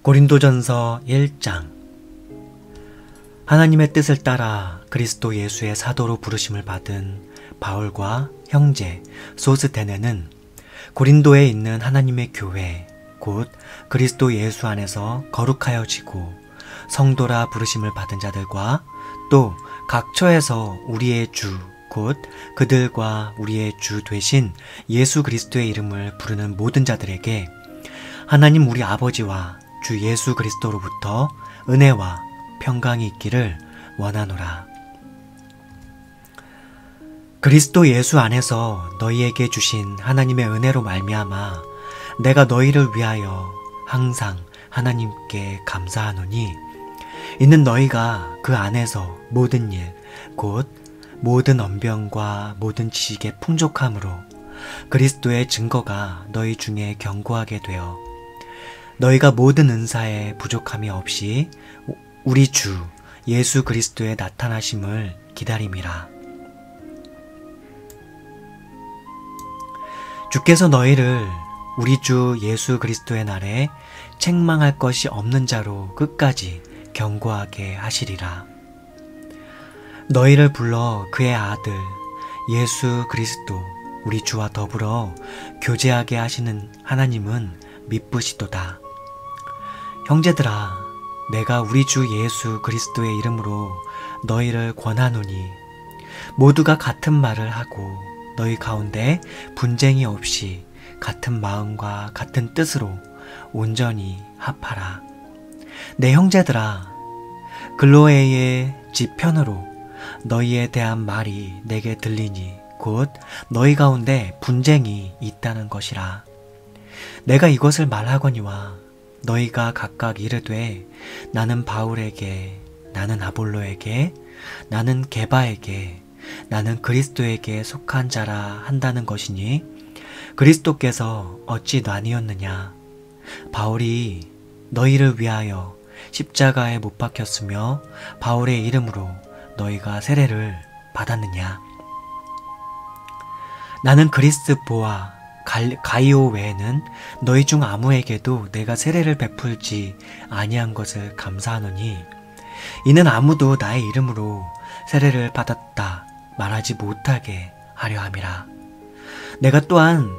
고린도전서 1장. 하나님의 뜻을 따라 그리스도 예수의 사도로 부르심을 받은 바울과 형제 소스테네는 고린도에 있는 하나님의 교회 곧 그리스도 예수 안에서 거룩하여지고 성도라 부르심을 받은 자들과 또 각처에서 우리의 주 곧 그들과 우리의 주 되신 예수 그리스도의 이름을 부르는 모든 자들에게 하나님 우리 아버지와 주 예수 그리스도로부터 은혜와 평강이 있기를 원하노라. 그리스도 예수 안에서 너희에게 주신 하나님의 은혜로 말미암아 내가 너희를 위하여 항상 하나님께 감사하노니 이는 너희가 그 안에서 모든 일 곧 모든 언변과 모든 지식의 풍족함으로 그리스도의 증거가 너희 중에 견고하게 되어 너희가 모든 은사에 부족함이 없이 우리 주 예수 그리스도의 나타나심을 기다림이라. 주께서 너희를 우리 주 예수 그리스도의 날에 책망할 것이 없는 자로 끝까지 견고하게 하시리라. 너희를 불러 그의 아들 예수 그리스도 우리 주와 더불어 교제하게 하시는 하나님은 미쁘시도다. 형제들아, 내가 우리 주 예수 그리스도의 이름으로 너희를 권하노니 모두가 같은 말을 하고 너희 가운데 분쟁이 없이 같은 마음과 같은 뜻으로 온전히 합하라. 내 형제들아, 글로에의 집 편으로 너희에 대한 말이 내게 들리니 곧 너희 가운데 분쟁이 있다는 것이라. 내가 이것을 말하거니와 너희가 각각 이르되 나는 바울에게, 나는 아볼로에게, 나는 게바에게, 나는 그리스도에게 속한 자라 한다는 것이니 그리스도께서 어찌 나뉘었느냐? 바울이 너희를 위하여 십자가에 못 박혔으며 바울의 이름으로 너희가 세례를 받았느냐? 나는 그리스보와 가이오 외에는 너희 중 아무에게도 내가 세례를 베풀지 아니한 것을 감사하노니 이는 아무도 나의 이름으로 세례를 받았다 말하지 못하게 하려 함이라. 내가 또한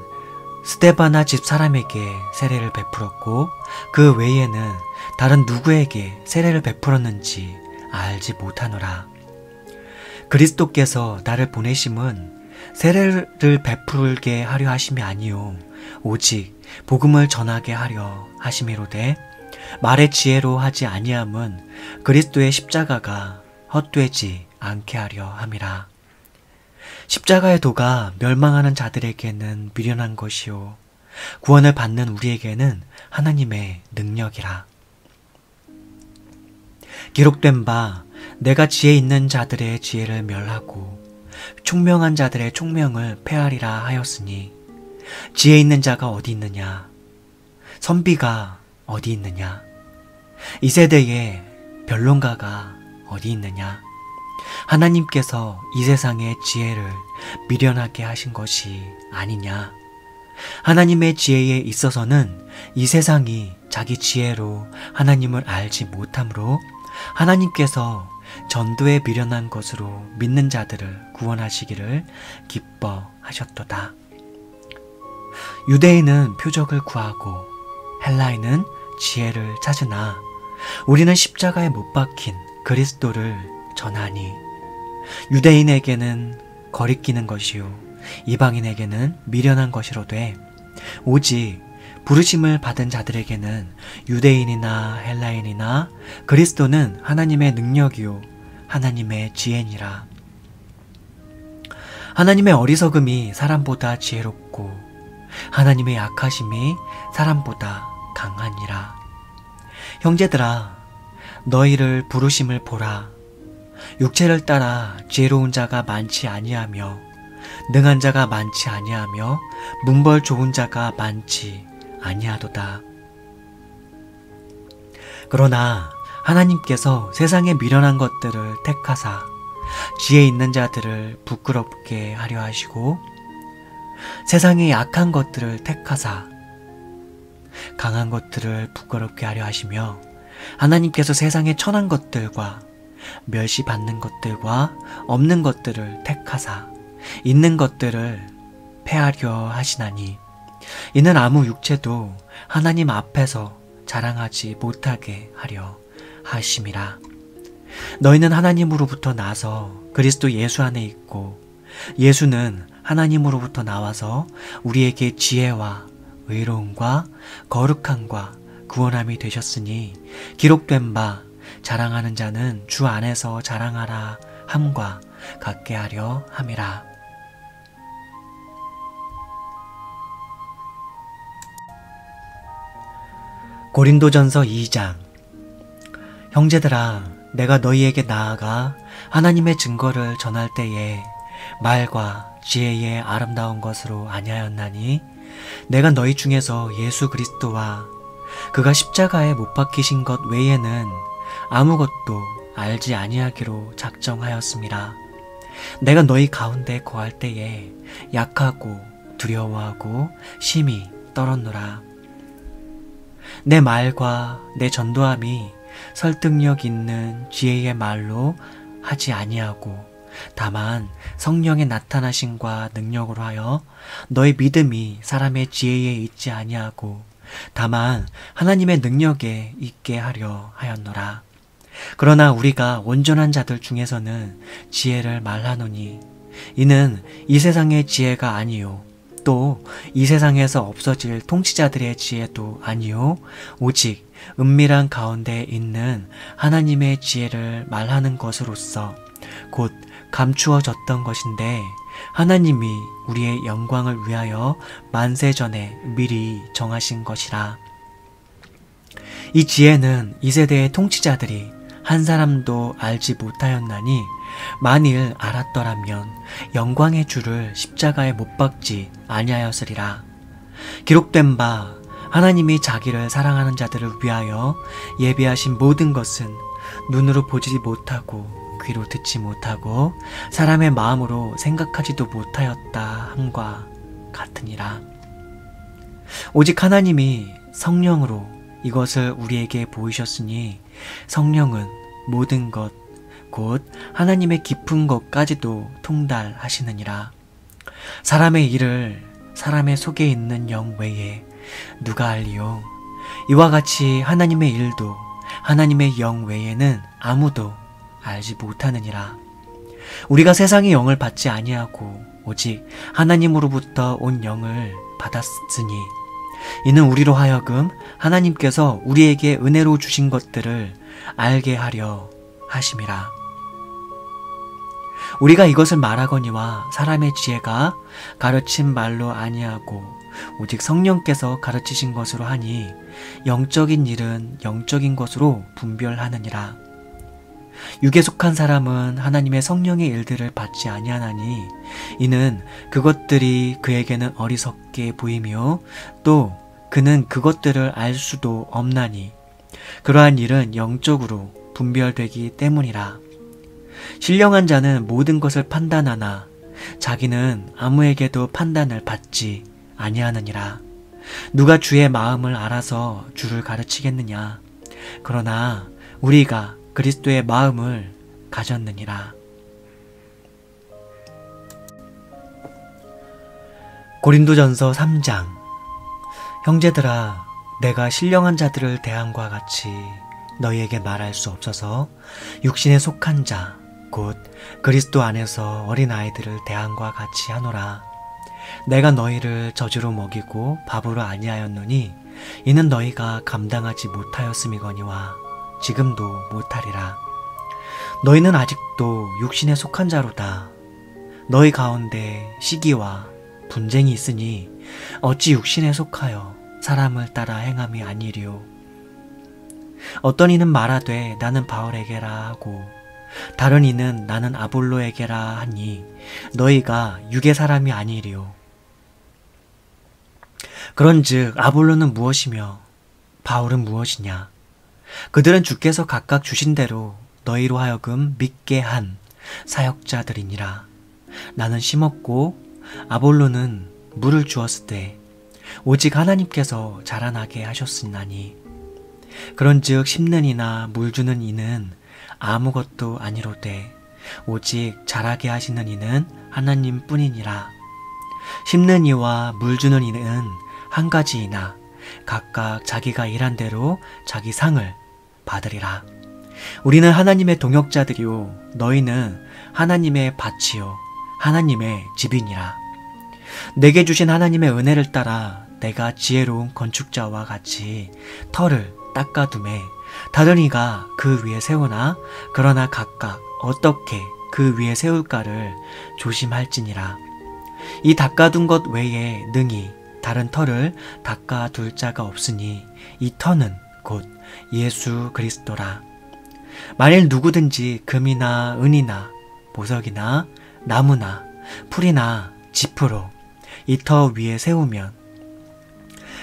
스데바나 집 사람에게 세례를 베풀었고 그 외에는 다른 누구에게 세례를 베풀었는지 알지 못하노라. 그리스도께서 나를 보내심은 세례를 베풀게 하려 하심이 아니요 오직 복음을 전하게 하려 하심이로되 말의 지혜로 하지 아니함은 그리스도의 십자가가 헛되지 않게 하려 함이라. 십자가의 도가 멸망하는 자들에게는 미련한 것이요 구원을 받는 우리에게는 하나님의 능력이라. 기록된 바 내가 지혜 있는 자들의 지혜를 멸하고 총명한 자들의 총명을 폐하리라 하였으니 지혜 있는 자가 어디 있느냐? 선비가 어디 있느냐? 이 세대에 변론가가 어디 있느냐? 하나님께서 이 세상의 지혜를 미련하게 하신 것이 아니냐? 하나님의 지혜에 있어서는 이 세상이 자기 지혜로 하나님을 알지 못하므로 하나님께서 전도에 미련한 것으로 믿는 자들을 구원하시기를 기뻐하셨도다. 유대인은 표적을 구하고 헬라인은 지혜를 찾으나 우리는 십자가에 못 박힌 그리스도를 전하니 유대인에게는 거리끼는 것이요 이방인에게는 미련한 것이로되 오직 부르심을 받은 자들에게는 유대인이나 헬라인이나 그리스도는 하나님의 능력이요 하나님의 지혜니라. 하나님의 어리석음이 사람보다 지혜롭고 하나님의 약하심이 사람보다 강하니라. 형제들아, 너희를 부르심을 보라. 육체를 따라 지혜로운 자가 많지 아니하며 능한 자가 많지 아니하며 문벌 좋은 자가 많지 아니하도다. 그러나 하나님께서 세상에 미련한 것들을 택하사 지혜 있는 자들을 부끄럽게 하려 하시고 세상에 약한 것들을 택하사 강한 것들을 부끄럽게 하려 하시며 하나님께서 세상의 천한 것들과 멸시받는 것들과 없는 것들을 택하사 있는 것들을 패하려 하시나니 이는 아무 육체도 하나님 앞에서 자랑하지 못하게 하려 하심이라. 너희는 하나님으로부터 나서 그리스도 예수 안에 있고 예수는 하나님으로부터 나와서 우리에게 지혜와 의로움과 거룩함과 구원함이 되셨으니 기록된 바 자랑하는 자는 주 안에서 자랑하라 함과 같게 하려 함이라. 고린도전서 2장. 형제들아, 내가 너희에게 나아가 하나님의 증거를 전할 때에 말과 지혜의 아름다운 것으로 아니하였나니 내가 너희 중에서 예수 그리스도와 그가 십자가에 못 박히신 것 외에는 아무것도 알지 아니하기로 작정하였음이라. 내가 너희 가운데 거할 때에 약하고 두려워하고 심히 떨었노라. 내 말과 내 전도함이 설득력 있는 지혜의 말로 하지 아니하고 다만 성령의 나타나심과 능력으로 하여 너희 믿음이 사람의 지혜에 있지 아니하고 다만 하나님의 능력에 있게 하려 하였노라. 그러나 우리가 온전한 자들 중에서는 지혜를 말하노니 이는 이 세상의 지혜가 아니요 또 이 세상에서 없어질 통치자들의 지혜도 아니요 오직 은밀한 가운데 있는 하나님의 지혜를 말하는 것으로서 곧 감추어졌던 것인데 하나님이 우리의 영광을 위하여 만세 전에 미리 정하신 것이라. 이 지혜는 이 세대의 통치자들이 한 사람도 알지 못하였나니 만일 알았더라면 영광의 주를 십자가에 못 박지 아니하였으리라. 기록된 바 하나님이 자기를 사랑하는 자들을 위하여 예비하신 모든 것은 눈으로 보지 못하고 귀로 듣지 못하고 사람의 마음으로 생각하지도 못하였다 함과 같으니라. 오직 하나님이 성령으로 이것을 우리에게 보이셨으니 성령은 모든 것 곧 하나님의 깊은 것까지도 통달하시느니라. 사람의 일을 사람의 속에 있는 영 외에 누가 알리요? 이와 같이 하나님의 일도 하나님의 영 외에는 아무도 알지 못하느니라. 우리가 세상의 영을 받지 아니하고 오직 하나님으로부터 온 영을 받았으니 이는 우리로 하여금 하나님께서 우리에게 은혜로 주신 것들을 알게 하려 하심이라. 우리가 이것을 말하거니와 사람의 지혜가 가르친 말로 아니하고 오직 성령께서 가르치신 것으로 하니 영적인 일은 영적인 것으로 분별하느니라. 육에 속한 사람은 하나님의 성령의 일들을 받지 아니하나니 이는 그것들이 그에게는 어리석게 보이며 또 그는 그것들을 알 수도 없나니 그러한 일은 영적으로 분별되기 때문이라. 신령한 자는 모든 것을 판단하나 자기는 아무에게도 판단을 받지 아니하느니라. 누가 주의 마음을 알아서 주를 가르치겠느냐. 그러나 우리가 그리스도의 마음을 가졌느니라. 고린도전서 3장. 형제들아, 내가 신령한 자들을 대함과 같이 너희에게 말할 수 없어서 육신에 속한 자 곧 그리스도 안에서 어린아이들을 대함과 같이 하노라. 내가 너희를 저주로 먹이고 밥으로 아니하였노니 이는 너희가 감당하지 못하였음이거니와 지금도 못하리라. 너희는 아직도 육신에 속한 자로다. 너희 가운데 시기와 분쟁이 있으니 어찌 육신에 속하여 사람을 따라 행함이 아니리요. 어떤 이는 말하되 나는 바울에게라 하고 다른 이는 나는 아볼로에게라 하니 너희가 육의 사람이 아니리요. 그런즉 아볼로는 무엇이며 바울은 무엇이냐? 그들은 주께서 각각 주신 대로 너희로 하여금 믿게 한 사역자들이니라. 나는 심었고 아볼로는 물을 주었을 때 오직 하나님께서 자라나게 하셨으나니 그런즉 심는 이나 물 주는 이는 아무것도 아니로되 오직 자라게 하시는 이는 하나님뿐이니라. 심는 이와 물 주는 이는 한 가지이나 각각 자기가 일한 대로 자기 상을 받으리라. 우리는 하나님의 동역자들이요 너희는 하나님의 밭이요 하나님의 집이니라. 내게 주신 하나님의 은혜를 따라 내가 지혜로운 건축자와 같이 터를 닦아둠에 다른 이가 그 위에 세우나 그러나 각각 어떻게 그 위에 세울까를 조심할지니라. 이 닦아둔 것 외에 능히 다른 터를 닦아둘 자가 없으니 이 터는 곧 예수 그리스도라. 만일 누구든지 금이나 은이나 보석이나 나무나 풀이나 지프로 이 터 위에 세우면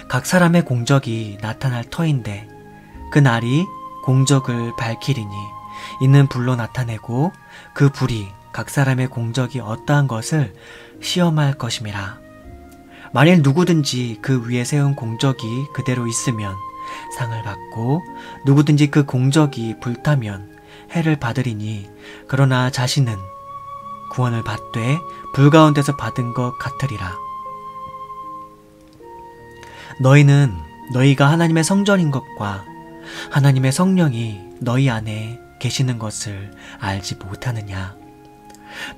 각 사람의 공적이 나타날 터인데 그 날이 공적을 밝히리니 이는 불로 나타내고 그 불이 각 사람의 공적이 어떠한 것을 시험할 것임이라. 만일 누구든지 그 위에 세운 공적이 그대로 있으면 상을 받고 누구든지 그 공적이 불타면 해를 받으리니 그러나 자신은 구원을 받되 불 가운데서 받은 것 같으리라. 너희는 너희가 하나님의 성전인 것과 하나님의 성령이 너희 안에 계시는 것을 알지 못하느냐.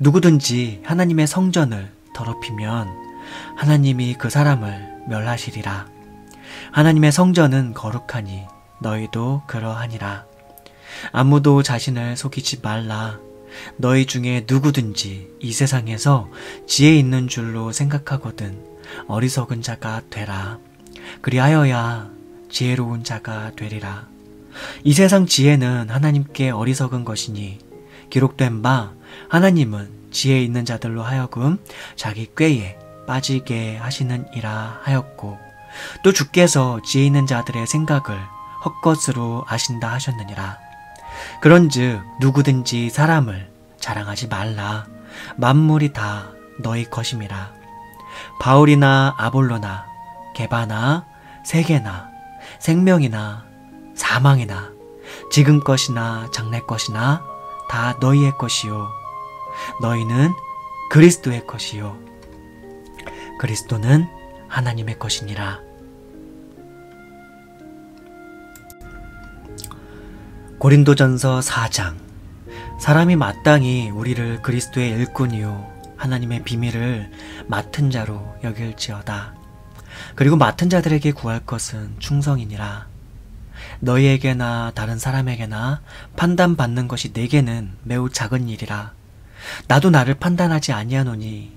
누구든지 하나님의 성전을 더럽히면 하나님이 그 사람을 멸하시리라. 하나님의 성전은 거룩하니 너희도 그러하니라. 아무도 자신을 속이지 말라. 너희 중에 누구든지 이 세상에서 지혜 있는 줄로 생각하거든 어리석은 자가 되라. 그리하여야 지혜로운 자가 되리라. 이 세상 지혜는 하나님께 어리석은 것이니 기록된 바 하나님은 지혜 있는 자들로 하여금 자기 꾀에 빠지게 하시는 이라 하였고 또 주께서 지혜 있는 자들의 생각을 헛것으로 아신다 하셨느니라. 그런즉 누구든지 사람을 자랑하지 말라. 만물이 다 너희 것임이라. 바울이나 아볼로나 게바나 세계나 생명이나 사망이나 지금 것이나 장래 것이나 다 너희의 것이요 너희는 그리스도의 것이요 그리스도는 하나님의 것이니라. 고린도전서 4장. 사람이 마땅히 우리를 그리스도의 일꾼이요 하나님의 비밀을 맡은 자로 여길지어다. 그리고 맡은 자들에게 구할 것은 충성이니라. 너희에게나 다른 사람에게나 판단받는 것이 내게는 매우 작은 일이라. 나도 나를 판단하지 아니하노니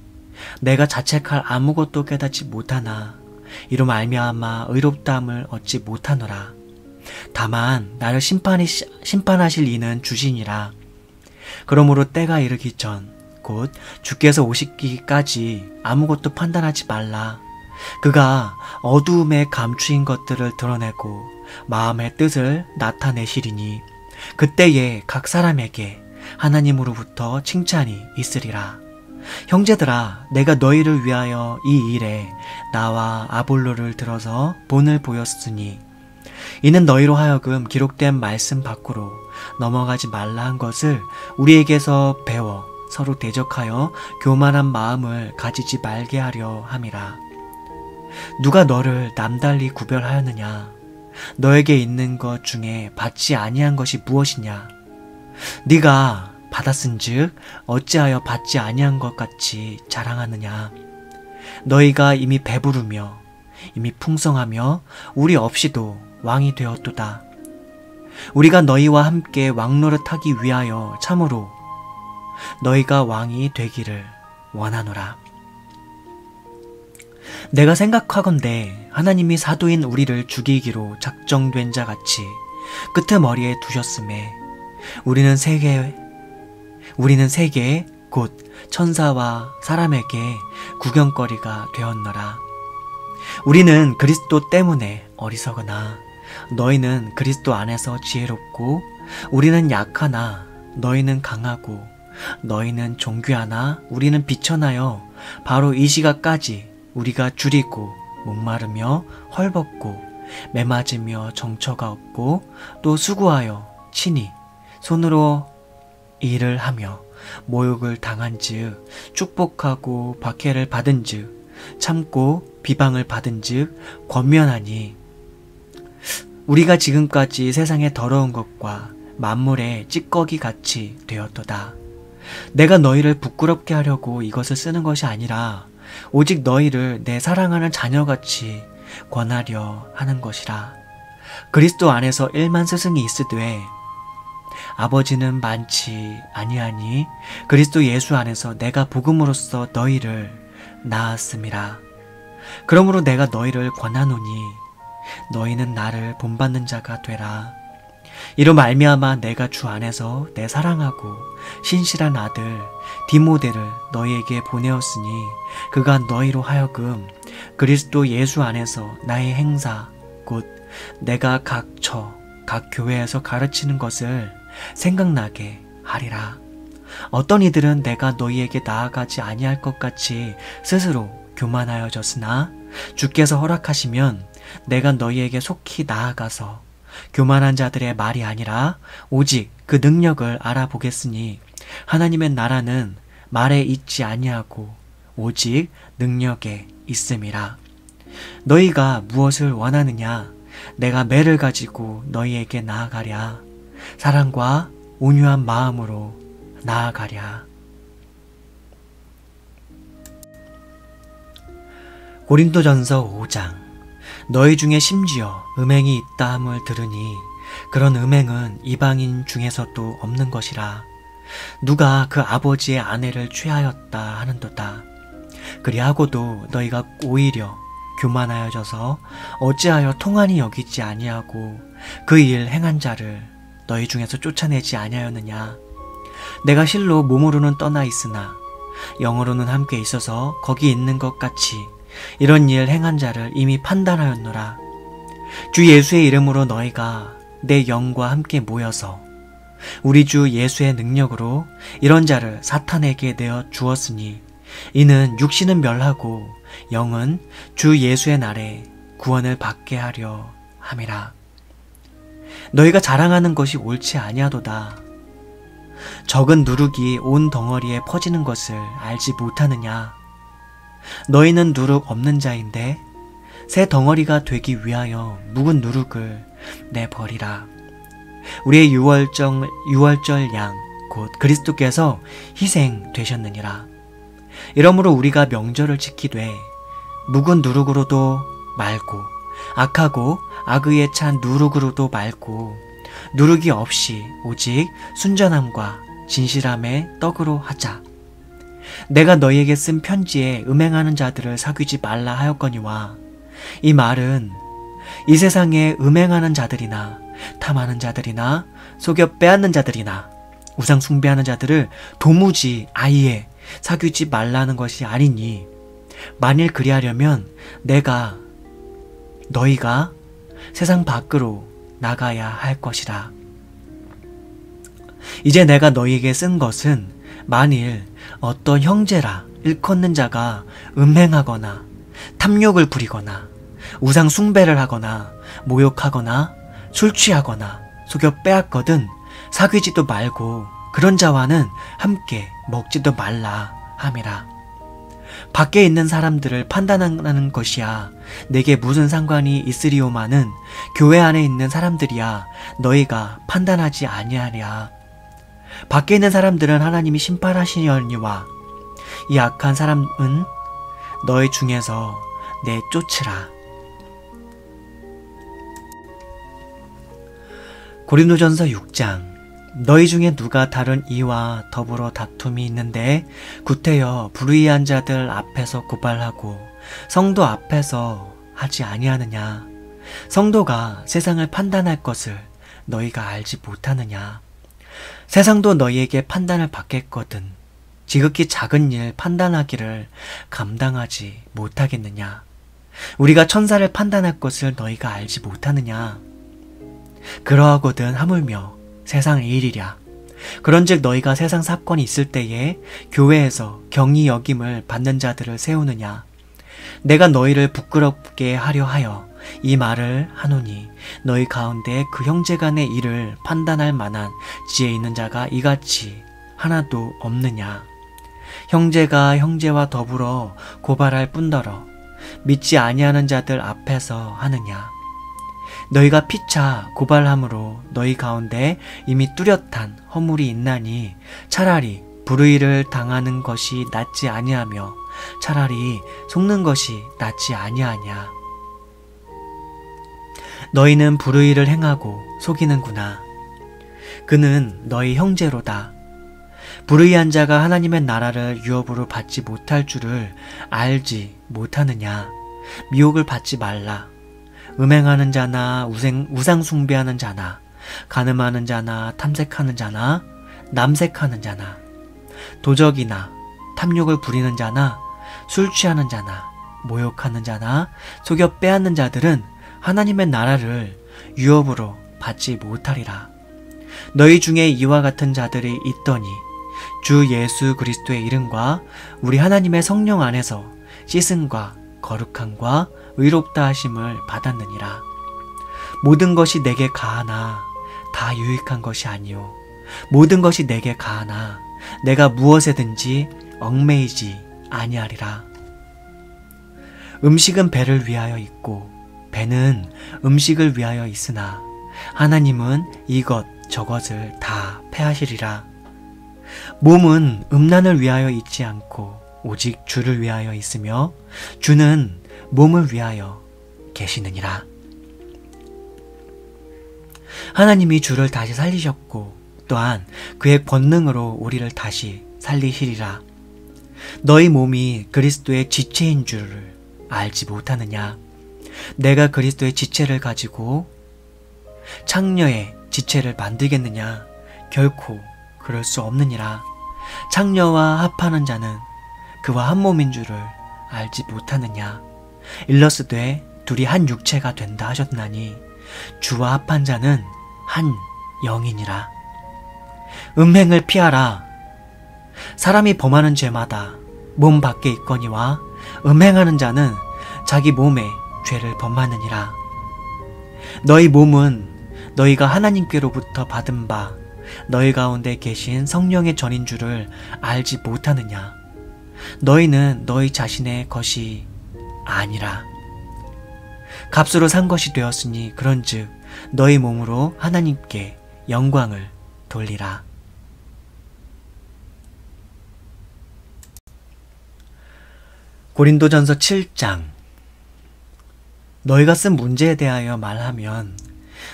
내가 자책할 아무것도 깨닫지 못하나 이로 말미암아 의롭다함을 얻지 못하노라. 다만 나를 심판하실 이는 주시니라. 그러므로 때가 이르기 전 곧 주께서 오시기까지 아무것도 판단하지 말라. 그가 어두움에 감추인 것들을 드러내고 마음의 뜻을 나타내시리니 그때에 각 사람에게 하나님으로부터 칭찬이 있으리라. 형제들아, 내가 너희를 위하여 이 일에 나와 아볼로를 들어서 본을 보였으니 이는 너희로 하여금 기록된 말씀 밖으로 넘어가지 말라 한 것을 우리에게서 배워 서로 대적하여 교만한 마음을 가지지 말게 하려 함이라. 누가 너를 남달리 구별하였느냐? 너에게 있는 것 중에 받지 아니한 것이 무엇이냐? 네가 받았은즉 어찌하여 받지 아니한 것 같이 자랑하느냐? 너희가 이미 배부르며 이미 풍성하며 우리 없이도 왕이 되었도다. 우리가 너희와 함께 왕노릇하기 위하여 참으로 너희가 왕이 되기를 원하노라. 내가 생각하건대 하나님이 사도인 우리를 죽이기로 작정된 자 같이 끄트머리에 두셨음에 우리는 세계 곧 천사와 사람에게 구경거리가 되었노라. 우리는 그리스도 때문에 어리석으나 너희는 그리스도 안에서 지혜롭고 우리는 약하나 너희는 강하고 너희는 존귀하나 우리는 비천하여 바로 이 시각까지 우리가 줄이고 목마르며 헐벗고 매맞으며 정처가 없고 또 수고하여 친히 손으로 일을 하며 모욕을 당한즉 축복하고 박해를 받은즉 참고 비방을 받은즉 권면하니 우리가 지금까지 세상의 더러운 것과 만물의 찌꺼기 같이 되었도다. 내가 너희를 부끄럽게 하려고 이것을 쓰는 것이 아니라 오직 너희를 내 사랑하는 자녀같이 권하려 하는 것이라. 그리스도 안에서 1만 스승이 있으되 아버지는 많지 아니하니 그리스도 예수 안에서 내가 복음으로써 너희를 낳았음이라. 그러므로 내가 너희를 권하노니 너희는 나를 본받는 자가 되라. 이로 말미암아 내가 주 안에서 내 사랑하고 신실한 아들 디모데를 너희에게 보내었으니 그가 너희로 하여금 그리스도 예수 안에서 나의 행사 곧 내가 각 교회에서 가르치는 것을 생각나게 하리라. 어떤 이들은 내가 너희에게 나아가지 아니할 것 같이 스스로 교만하여졌으나 주께서 허락하시면 내가 너희에게 속히 나아가서 교만한 자들의 말이 아니라 오직 그 능력을 알아보겠으니 하나님의 나라는 말에 있지 아니하고 오직 능력에 있음이라. 너희가 무엇을 원하느냐? 내가 매를 가지고 너희에게 나아가랴. 사랑과 온유한 마음으로 나아가랴. 고린도전서 5장. 너희 중에 심지어 음행이 있다 함을 들으니 그런 음행은 이방인 중에서도 없는 것이라. 누가 그 아버지의 아내를 취하였다 하는도다. 그리하고도 너희가 오히려 교만하여져서 어찌하여 통한이 여기지 아니하고 그 일 행한 자를 너희 중에서 쫓아내지 아니하였느냐. 내가 실로 몸으로는 떠나 있으나 영으로는 함께 있어서 거기 있는 것 같이 이런 일 행한 자를 이미 판단하였노라. 주 예수의 이름으로 너희가 내 영과 함께 모여서 우리 주 예수의 능력으로 이런 자를 사탄에게 내어 주었으니 이는 육신은 멸하고 영은 주 예수의 날에 구원을 받게 하려 함이라. 너희가 자랑하는 것이 옳지 아니하도다. 적은 누룩이 온 덩어리에 퍼지는 것을 알지 못하느냐. 너희는 누룩 없는 자인데 새 덩어리가 되기 위하여 묵은 누룩을 내버리라. 우리의 유월절 양 곧 그리스도께서 희생되셨느니라. 이러므로 우리가 명절을 지키되 묵은 누룩으로도 말고 악하고 악의에 찬 누룩으로도 말고 누룩이 없이 오직 순전함과 진실함의 떡으로 하자. 내가 너희에게 쓴 편지에 음행하는 자들을 사귀지 말라 하였거니와 이 말은 이 세상에 음행하는 자들이나 탐하는 자들이나 속여 빼앗는 자들이나 우상 숭배하는 자들을 도무지 아예 사귀지 말라는 것이 아니니 만일 그리하려면 너희가 세상 밖으로 나가야 할 것이라. 이제 내가 너희에게 쓴 것은 만일 어떤 형제라 일컫는 자가 음행하거나 탐욕을 부리거나 우상 숭배를 하거나 모욕하거나 술 취하거나 속여 빼앗거든 사귀지도 말고 그런 자와는 함께 먹지도 말라 함이라. 밖에 있는 사람들을 판단하는 것이야 내게 무슨 상관이 있으리오마는 교회 안에 있는 사람들이야 너희가 판단하지 아니하랴. 밖에 있는 사람들은 하나님이 심판하시려니와 이 악한 사람은 너희 중에서 내쫓으라. 고린도전서 6장. 너희 중에 누가 다른 이와 더불어 다툼이 있는데 구태여 불의한 자들 앞에서 고발하고 성도 앞에서 하지 아니하느냐. 성도가 세상을 판단할 것을 너희가 알지 못하느냐. 세상도 너희에게 판단을 받겠거든 지극히 작은 일 판단하기를 감당하지 못하겠느냐. 우리가 천사를 판단할 것을 너희가 알지 못하느냐. 그러하거든 하물며 세상 일이랴. 그런즉 너희가 세상 사건이 있을 때에 교회에서 경히 여김을 받는 자들을 세우느냐. 내가 너희를 부끄럽게 하려 하여 이 말을 하노니 너희 가운데 그 형제 간의 일을 판단할 만한 지혜 있는 자가 이같이 하나도 없느냐. 형제가 형제와 더불어 고발할 뿐더러 믿지 아니하는 자들 앞에서 하느냐. 너희가 피차 고발함으로 너희 가운데 이미 뚜렷한 허물이 있나니 차라리 불의를 당하는 것이 낫지 아니하며 차라리 속는 것이 낫지 아니하냐. 너희는 불의를 행하고 속이는구나. 그는 너희 형제로다. 불의한 자가 하나님의 나라를 유업으로 받지 못할 줄을 알지 못하느냐. 미혹을 받지 말라. 음행하는 자나 우상 숭배하는 자나 간음하는 자나 탐색하는 자나 남색하는 자나 도적이나 탐욕을 부리는 자나 술 취하는 자나 모욕하는 자나 속여 빼앗는 자들은 하나님의 나라를 유업으로 받지 못하리라. 너희 중에 이와 같은 자들이 있더니 주 예수 그리스도의 이름과 우리 하나님의 성령 안에서 씻음과 거룩함과 의롭다 하심을 받았느니라. 모든 것이 내게 가하나 다 유익한 것이 아니요 모든 것이 내게 가하나 내가 무엇에든지 얽매이지 아니하리라. 음식은 배를 위하여 있고 배는 음식을 위하여 있으나 하나님은 이것 저것을 다 패하시리라. 몸은 음란을 위하여 있지 않고 오직 주를 위하여 있으며 주는 몸을 위하여 계시느니라. 하나님이 주를 다시 살리셨고 또한 그의 권능으로 우리를 다시 살리시리라. 너희 몸이 그리스도의 지체인 줄을 알지 못하느냐. 내가 그리스도의 지체를 가지고 창녀의 지체를 만들겠느냐. 결코 그럴 수 없느니라. 창녀와 합하는 자는 그와 한 몸인 줄을 알지 못하느냐. 일러스되 둘이 한 육체가 된다 하셨나니 주와 합한 자는 한 영이니라. 음행을 피하라. 사람이 범하는 죄마다 몸 밖에 있거니와 음행하는 자는 자기 몸에 죄를 범하느니라. 너희 몸은 너희가 하나님께로부터 받은 바 너희 가운데 계신 성령의 전인 줄을 알지 못하느냐. 너희는 너희 자신의 것이 아니라 값으로 산 것이 되었으니 그런즉 너희 몸으로 하나님께 영광을 돌리라. 고린도전서 7장. 너희가 쓴 문제에 대하여 말하면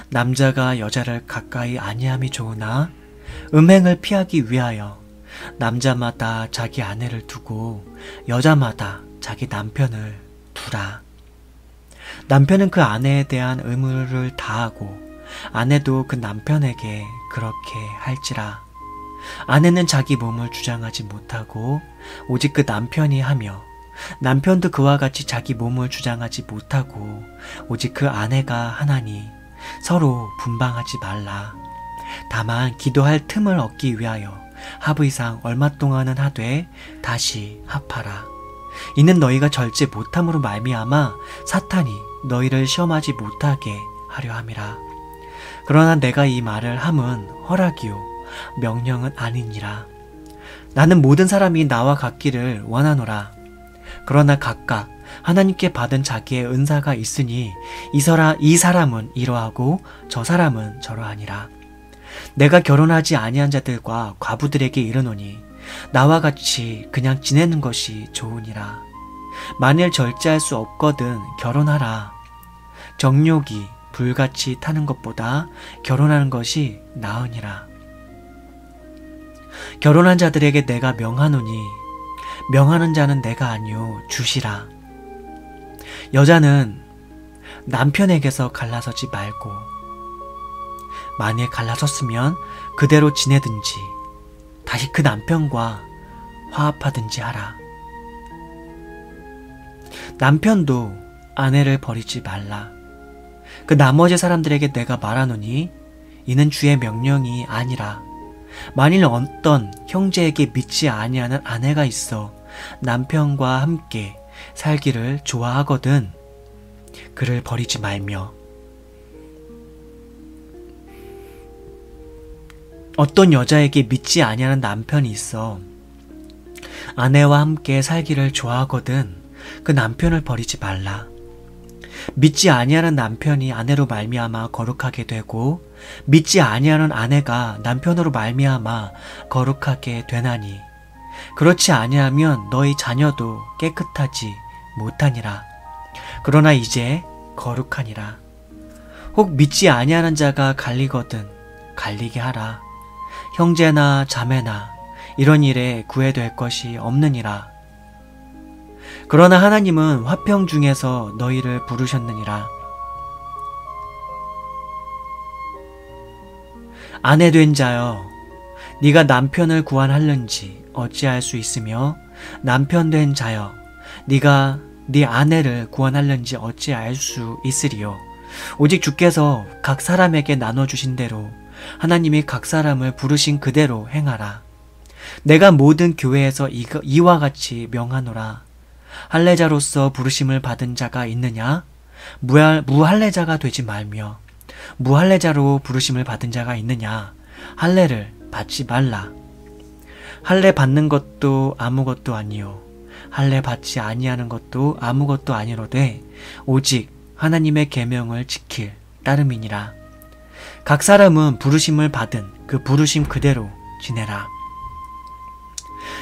남자가 여자를 가까이 아니함이 좋으나 음행을 피하기 위하여 남자마다 자기 아내를 두고 여자마다 자기 남편을 두라. 남편은 그 아내에 대한 의무를 다하고 아내도 그 남편에게 그렇게 할지라. 아내는 자기 몸을 주장하지 못하고 오직 그 남편이 하며 남편도 그와 같이 자기 몸을 주장하지 못하고 오직 그 아내가 하나니 서로 분방하지 말라. 다만 기도할 틈을 얻기 위하여 하부 이상 얼마 동안은 하되 다시 합하라. 이는 너희가 절제 못함으로 말미암아 사탄이 너희를 시험하지 못하게 하려 함이라. 그러나 내가 이 말을 함은 허락이요 명령은 아니니라. 나는 모든 사람이 나와 같기를 원하노라. 그러나 각각 하나님께 받은 자기의 은사가 있으니 이 사람은 이러하고 저 사람은 저러하니라. 내가 결혼하지 아니한 자들과 과부들에게 이르노니 나와 같이 그냥 지내는 것이 좋으니라. 만일 절제할 수 없거든 결혼하라. 정욕이 불같이 타는 것보다 결혼하는 것이 나으니라. 결혼한 자들에게 내가 명하노니 명하는 자는 내가 아니요 주시라. 여자는 남편에게서 갈라서지 말고 만일 갈라섰으면 그대로 지내든지 다시 그 남편과 화합하든지 하라. 남편도 아내를 버리지 말라. 그 나머지 사람들에게 내가 말하노니 이는 주의 명령이 아니라 만일 어떤 형제에게 믿지 아니하는 아내가 있어 남편과 함께 살기를 좋아하거든 그를 버리지 말며. 어떤 여자에게 믿지 아니하는 남편이 있어. 아내와 함께 살기를 좋아하거든 그 남편을 버리지 말라. 믿지 아니하는 남편이 아내로 말미암아 거룩하게 되고 믿지 아니하는 아내가 남편으로 말미암아 거룩하게 되나니 그렇지 아니하면 너희 자녀도 깨끗하지 못하니라. 그러나 이제 거룩하니라. 혹 믿지 아니하는 자가 갈리거든 갈리게 하라. 형제나 자매나 이런 일에 구애될 것이 없느니라. 그러나 하나님은 화평 중에서 너희를 부르셨느니라. 아내 된 자여, 네가 남편을 구원할는지 어찌할 수 있으며 남편 된 자여, 네가 네 아내를 구원할는지 어찌알 수 있으리요. 오직 주께서 각 사람에게 나눠주신 대로 하나님이 각 사람을 부르신 그대로 행하라. 내가 모든 교회에서 이와 같이 명하노라. 할례자로서 부르심을 받은 자가 있느냐? 무할례자가 되지 말며 무할례자로 부르심을 받은 자가 있느냐? 할례를 받지 말라. 할례 받는 것도 아무것도 아니요 할례 받지 아니하는 것도 아무것도 아니로되 오직 하나님의 계명을 지킬 따름이니라. 각 사람은 부르심을 받은 그 부르심 그대로 지내라.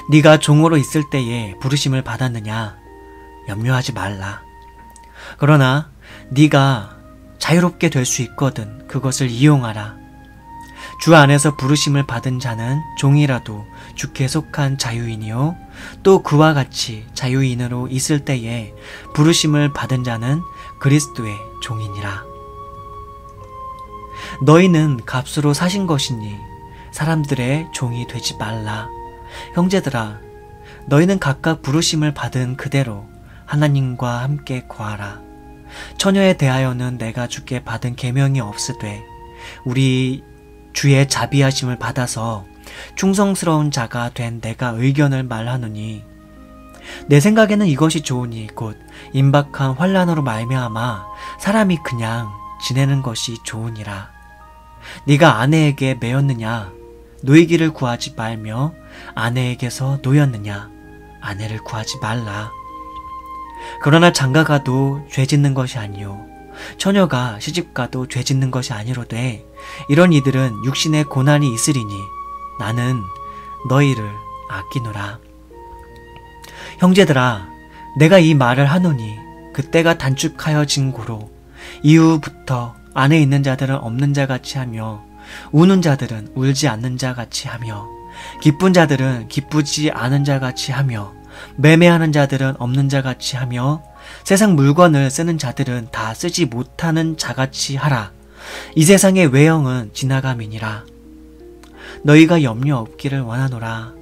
네가 종으로 있을 때에 부르심을 받았느냐? 염려하지 말라. 그러나 네가 자유롭게 될 수 있거든 그것을 이용하라. 주 안에서 부르심을 받은 자는 종이라도 주께 속한 자유인이요 또 그와 같이 자유인으로 있을 때에 부르심을 받은 자는 그리스도의 종이니라. 너희는 값으로 사신 것이니 사람들의 종이 되지 말라. 형제들아, 너희는 각각 부르심을 받은 그대로 하나님과 함께 거하라. 처녀에 대하여는 내가 주께 받은 계명이 없으되 우리 주의 자비하심을 받아서 충성스러운 자가 된 내가 의견을 말하노니 내 생각에는 이것이 좋으니 곧 임박한 환난으로 말미암아 사람이 그냥 지내는 것이 좋으니라. 네가 아내에게 매였느냐? 노이기를 구하지 말며 아내에게서 노였느냐? 아내를 구하지 말라. 그러나 장가가도 죄 짓는 것이 아니요 처녀가 시집가도 죄 짓는 것이 아니로되 이런 이들은 육신의 고난이 있으리니 나는 너희를 아끼노라. 형제들아, 내가 이 말을 하노니 그때가 단축하여진 고로 이후부터 안에 있는 자들은 없는 자같이 하며 우는 자들은 울지 않는 자같이 하며 기쁜 자들은 기쁘지 않은 자같이 하며 매매하는 자들은 없는 자같이 하며 세상 물건을 쓰는 자들은 다 쓰지 못하는 자같이 하라. 이 세상의 외형은 지나감이니라. 너희가 염려 없기를 원하노라.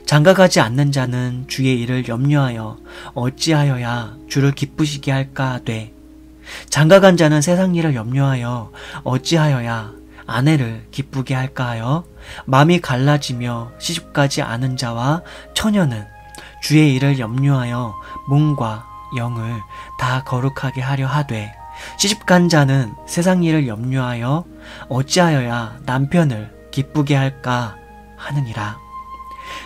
장가가지 않는 자는 주의 일을 염려하여 어찌하여야 주를 기쁘시게 할까 하되 장가간 자는 세상 일을 염려하여 어찌하여야 아내를 기쁘게 할까 하여 마음이 갈라지며 시집가지 않은 자와 처녀는 주의 일을 염려하여 몸과 영을 다 거룩하게 하려 하되 시집간 자는 세상 일을 염려하여 어찌하여야 남편을 기쁘게 할까 하느니라.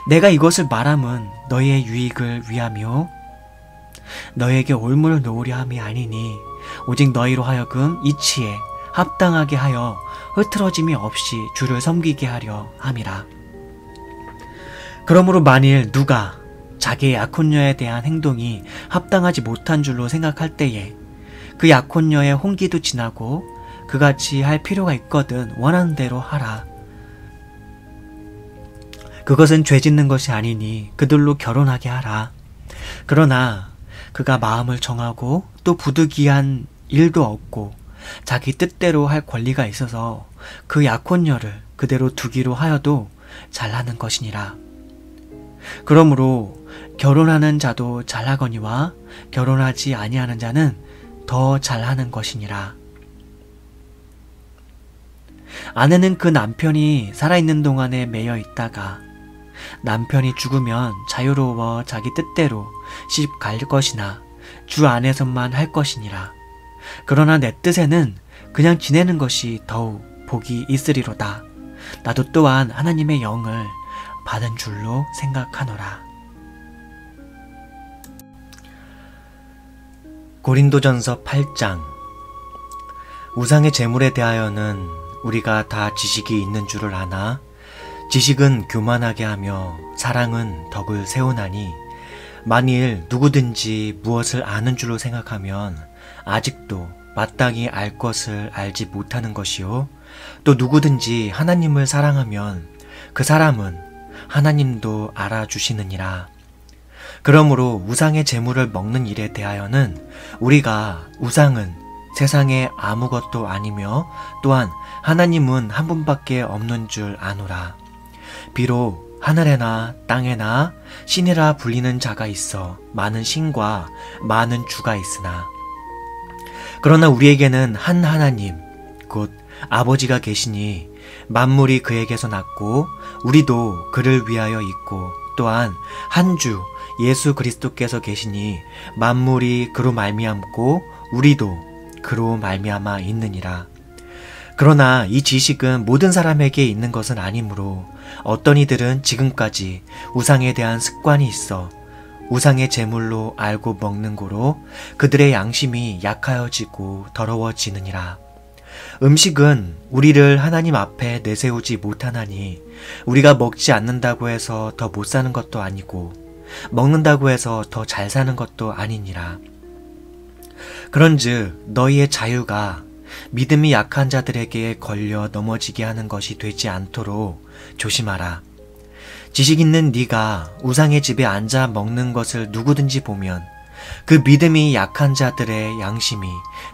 내가 이것을 말함은 너희의 유익을 위하며 너희에게 올무를 놓으려 함이 아니니 오직 너희로 하여금 이치에 합당하게 하여 흐트러짐이 없이 주를 섬기게 하려 함이라. 그러므로 만일 누가 자기의 약혼녀에 대한 행동이 합당하지 못한 줄로 생각할 때에 그 약혼녀의 혼기도 지나고 그같이 할 필요가 있거든 원하는 대로 하라. 그것은 죄 짓는 것이 아니니 그들로 결혼하게 하라. 그러나 그가 마음을 정하고 또 부득이한 일도 없고 자기 뜻대로 할 권리가 있어서 그 약혼녀를 그대로 두기로 하여도 잘하는 것이니라. 그러므로 결혼하는 자도 잘하거니와 결혼하지 아니하는 자는 더 잘하는 것이니라. 아내는 그 남편이 살아있는 동안에 매여 있다가 남편이 죽으면 자유로워 자기 뜻대로 시집 갈 것이나 주 안에서만 할 것이니라. 그러나 내 뜻에는 그냥 지내는 것이 더욱 복이 있으리로다. 나도 또한 하나님의 영을 받은 줄로 생각하노라. 고린도전서 8장. 우상의 제물에 대하여는 우리가 다 지식이 있는 줄을 아나 지식은 교만하게 하며 사랑은 덕을 세우나니 만일 누구든지 무엇을 아는 줄로 생각하면 아직도 마땅히 알 것을 알지 못하는 것이요, 또 누구든지 하나님을 사랑하면 그 사람은 하나님도 알아주시느니라. 그러므로 우상의 제물을 먹는 일에 대하여는 우리가 우상은 세상에 아무것도 아니며 또한 하나님은 한 분밖에 없는 줄 아노라. 비록 하늘에나 땅에나 신이라 불리는 자가 있어 많은 신과 많은 주가 있으나 그러나 우리에게는 한 하나님 곧 아버지가 계시니 만물이 그에게서 났고 우리도 그를 위하여 있고 또한 한 주 예수 그리스도께서 계시니 만물이 그로 말미암고 우리도 그로 말미암아 있느니라. 그러나 이 지식은 모든 사람에게 있는 것은 아니므로 어떤 이들은 지금까지 우상에 대한 습관이 있어 우상의 제물로 알고 먹는 고로 그들의 양심이 약하여지고 더러워지느니라. 음식은 우리를 하나님 앞에 내세우지 못하나니 우리가 먹지 않는다고 해서 더 못 사는 것도 아니고 먹는다고 해서 더 잘 사는 것도 아니니라. 그런즉 너희의 자유가 믿음이 약한 자들에게 걸려 넘어지게 하는 것이 되지 않도록 조심하라. 지식 있는 네가 우상의 집에 앉아 먹는 것을 누구든지 보면 그 믿음이 약한 자들의 양심이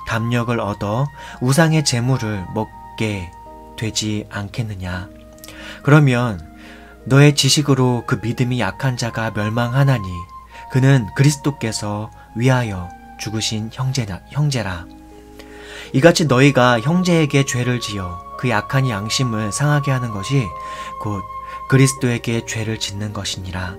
담력을 얻어 우상의 재물을 먹게 되지 않겠느냐. 그러면 너의 지식으로 그 믿음이 약한 자가 멸망하나니 그는 그리스도께서 위하여 죽으신 형제라. 이같이 너희가 형제에게 죄를 지어 그 약한 양심을 상하게 하는 것이 곧 그리스도에게 죄를 짓는 것이니라.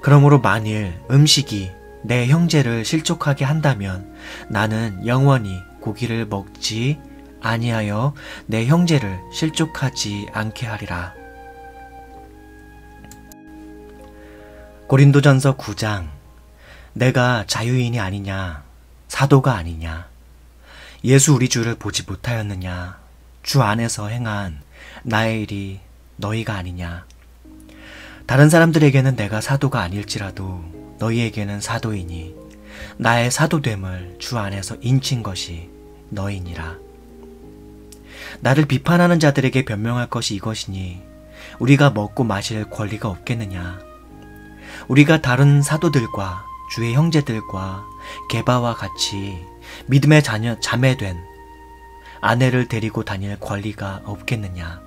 그러므로 만일 음식이 내 형제를 실족하게 한다면 나는 영원히 고기를 먹지 아니하여 내 형제를 실족하지 않게 하리라. 고린도전서 9장. 내가 자유인이 아니냐, 사도가 아니냐, 예수 우리 주를 보지 못하였느냐, 주 안에서 행한 나의 일이 너희가 아니냐. 다른 사람들에게는 내가 사도가 아닐지라도 너희에게는 사도이니 나의 사도됨을 주 안에서 인친 것이 너희니라. 나를 비판하는 자들에게 변명할 것이 이것이니 우리가 먹고 마실 권리가 없겠느냐. 우리가 다른 사도들과 주의 형제들과 게바와 같이 믿음의 자매된 아내를 데리고 다닐 권리가 없겠느냐.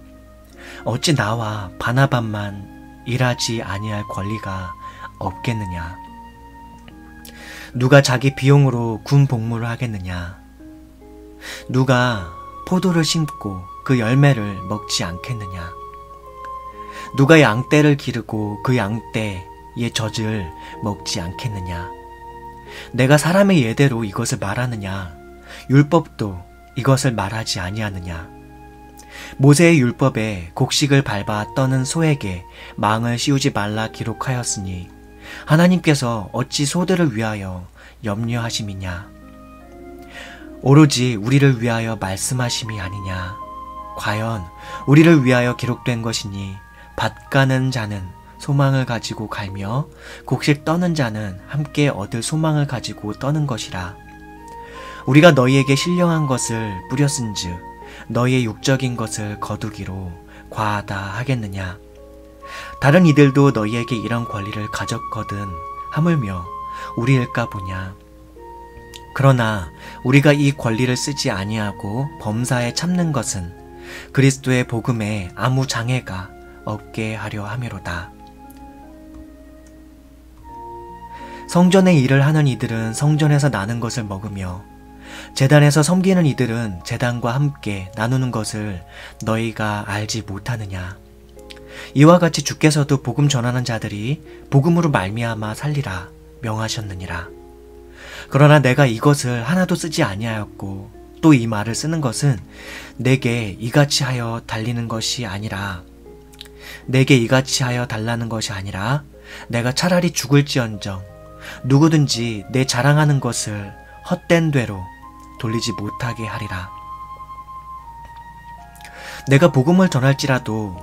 어찌 나와 바나바만 일하지 아니할 권리가 없겠느냐. 누가 자기 비용으로 군 복무를 하겠느냐. 누가 포도를 심고 그 열매를 먹지 않겠느냐. 누가 양떼를 기르고 그 양떼의 젖을 먹지 않겠느냐. 내가 사람의 예대로 이것을 말하느냐. 율법도 이것을 말하지 아니하느냐. 모세의 율법에 곡식을 밟아 떠는 소에게 망을 씌우지 말라 기록하였으니 하나님께서 어찌 소들을 위하여 염려하심이냐. 오로지 우리를 위하여 말씀하심이 아니냐. 과연 우리를 위하여 기록된 것이니 밭 가는 자는 소망을 가지고 갈며 곡식 떠는 자는 함께 얻을 소망을 가지고 떠는 것이라. 우리가 너희에게 신령한 것을 뿌렸은즉 너희의 육적인 것을 거두기로 과하다 하겠느냐. 다른 이들도 너희에게 이런 권리를 가졌거든 하물며 우리일까 보냐. 그러나 우리가 이 권리를 쓰지 아니하고 범사에 참는 것은 그리스도의 복음에 아무 장애가 없게 하려 함이로다. 성전의 일을 하는 이들은 성전에서 나는 것을 먹으며 제단에서 섬기는 이들은 제단과 함께 나누는 것을 너희가 알지 못하느냐. 이와 같이 주께서도 복음 전하는 자들이 복음으로 말미암아 살리라 명하셨느니라. 그러나 내가 이것을 하나도 쓰지 아니하였고 또 이 말을 쓰는 것은 내게 이같이 하여 달리는 것이 아니라 내게 이같이 하여 달라는 것이 아니라 내가 차라리 죽을지언정 누구든지 내 자랑하는 것을 헛된 되로 돌리지 못하게 하리라. 내가 복음을 전할지라도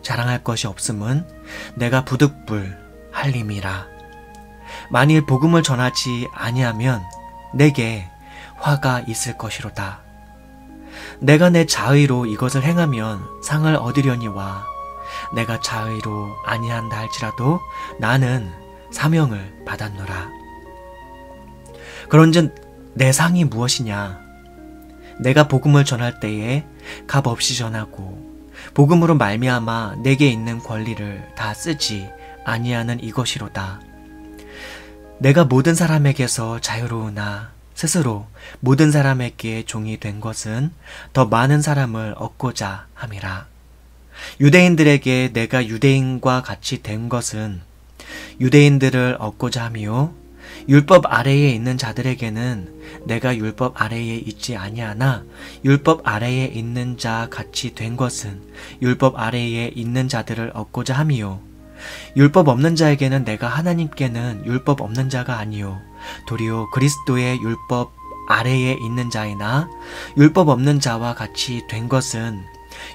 자랑할 것이 없음은 내가 부득불 할림이라. 만일 복음을 전하지 아니하면 내게 화가 있을 것이로다. 내가 내 자의로 이것을 행하면 상을 얻으려니와 내가 자의로 아니한다 할지라도 나는 사명을 받았노라. 그런즉 내 상이 무엇이냐? 내가 복음을 전할 때에 값없이 전하고 복음으로 말미암아 내게 있는 권리를 다 쓰지 아니하는 이것이로다. 내가 모든 사람에게서 자유로우나 스스로 모든 사람에게 종이 된 것은 더 많은 사람을 얻고자 함이라. 유대인들에게 내가 유대인과 같이 된 것은 유대인들을 얻고자 함이요 율법 아래에 있는 자들에게는 내가 율법 아래에 있지 아니하나 율법 아래에 있는 자 같이 된 것은 율법 아래에 있는 자들을 얻고자 함이요 율법 없는 자에게는 내가 하나님께는 율법 없는 자가 아니요 도리어 그리스도의 율법 아래에 있는 자이나 율법 없는 자와 같이 된 것은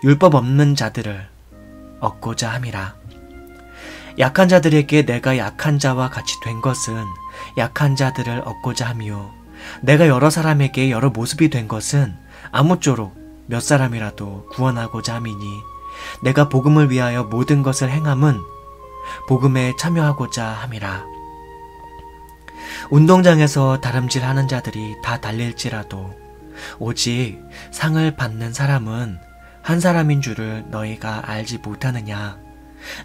율법 없는 자들을 얻고자 함이라. 약한 자들에게 내가 약한 자와 같이 된 것은 약한 자들을 얻고자 함이요 내가 여러 사람에게 여러 모습이 된 것은 아무쪼록 몇 사람이라도 구원하고자 함이니 내가 복음을 위하여 모든 것을 행함은 복음에 참여하고자 함이라. 운동장에서 다름질하는 자들이 다 달릴지라도 오직 상을 받는 사람은 한 사람인 줄을 너희가 알지 못하느냐.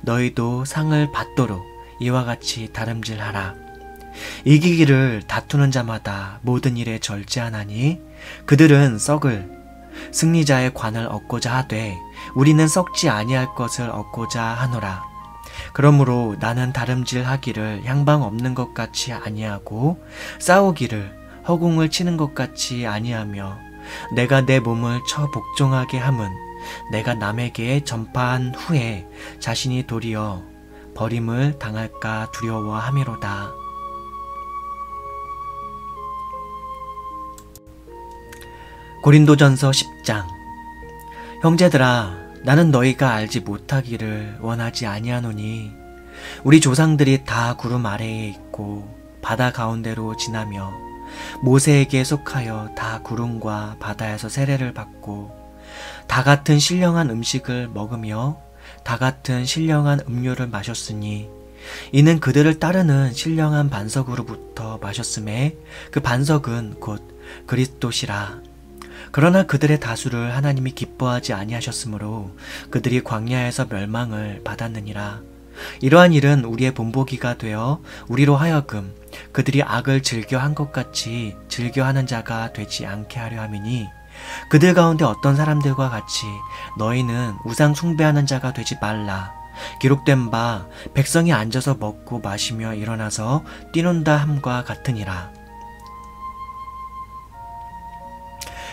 너희도 상을 받도록 이와 같이 다름질하라. 이기기를 다투는 자마다 모든 일에 절제하나니 그들은 썩을 승리자의 관을 얻고자 하되 우리는 썩지 아니할 것을 얻고자 하노라. 그러므로 나는 다름질하기를 향방 없는 것 같이 아니하고 싸우기를 허공을 치는 것 같이 아니하며 내가 내 몸을 처 복종하게 함은 내가 남에게 전파한 후에 자신이 도리어 버림을 당할까 두려워함이로다. 고린도전서 10장. 형제들아, 나는 너희가 알지 못하기를 원하지 아니하노니 우리 조상들이 다 구름 아래에 있고 바다 가운데로 지나며 모세에게 속하여 다 구름과 바다에서 세례를 받고 다 같은 신령한 음식을 먹으며 다 같은 신령한 음료를 마셨으니 이는 그들을 따르는 신령한 반석으로부터 마셨음에 그 반석은 곧 그리스도시라. 그러나 그들의 다수를 하나님이 기뻐하지 아니하셨으므로 그들이 광야에서 멸망을 받았느니라. 이러한 일은 우리의 본보기가 되어 우리로 하여금 그들이 악을 즐겨한 것 같이 즐겨하는 자가 되지 않게 하려 함이니 그들 가운데 어떤 사람들과 같이 너희는 우상 숭배하는 자가 되지 말라. 기록된 바 백성이 앉아서 먹고 마시며 일어나서 뛰논다 함과 같으니라.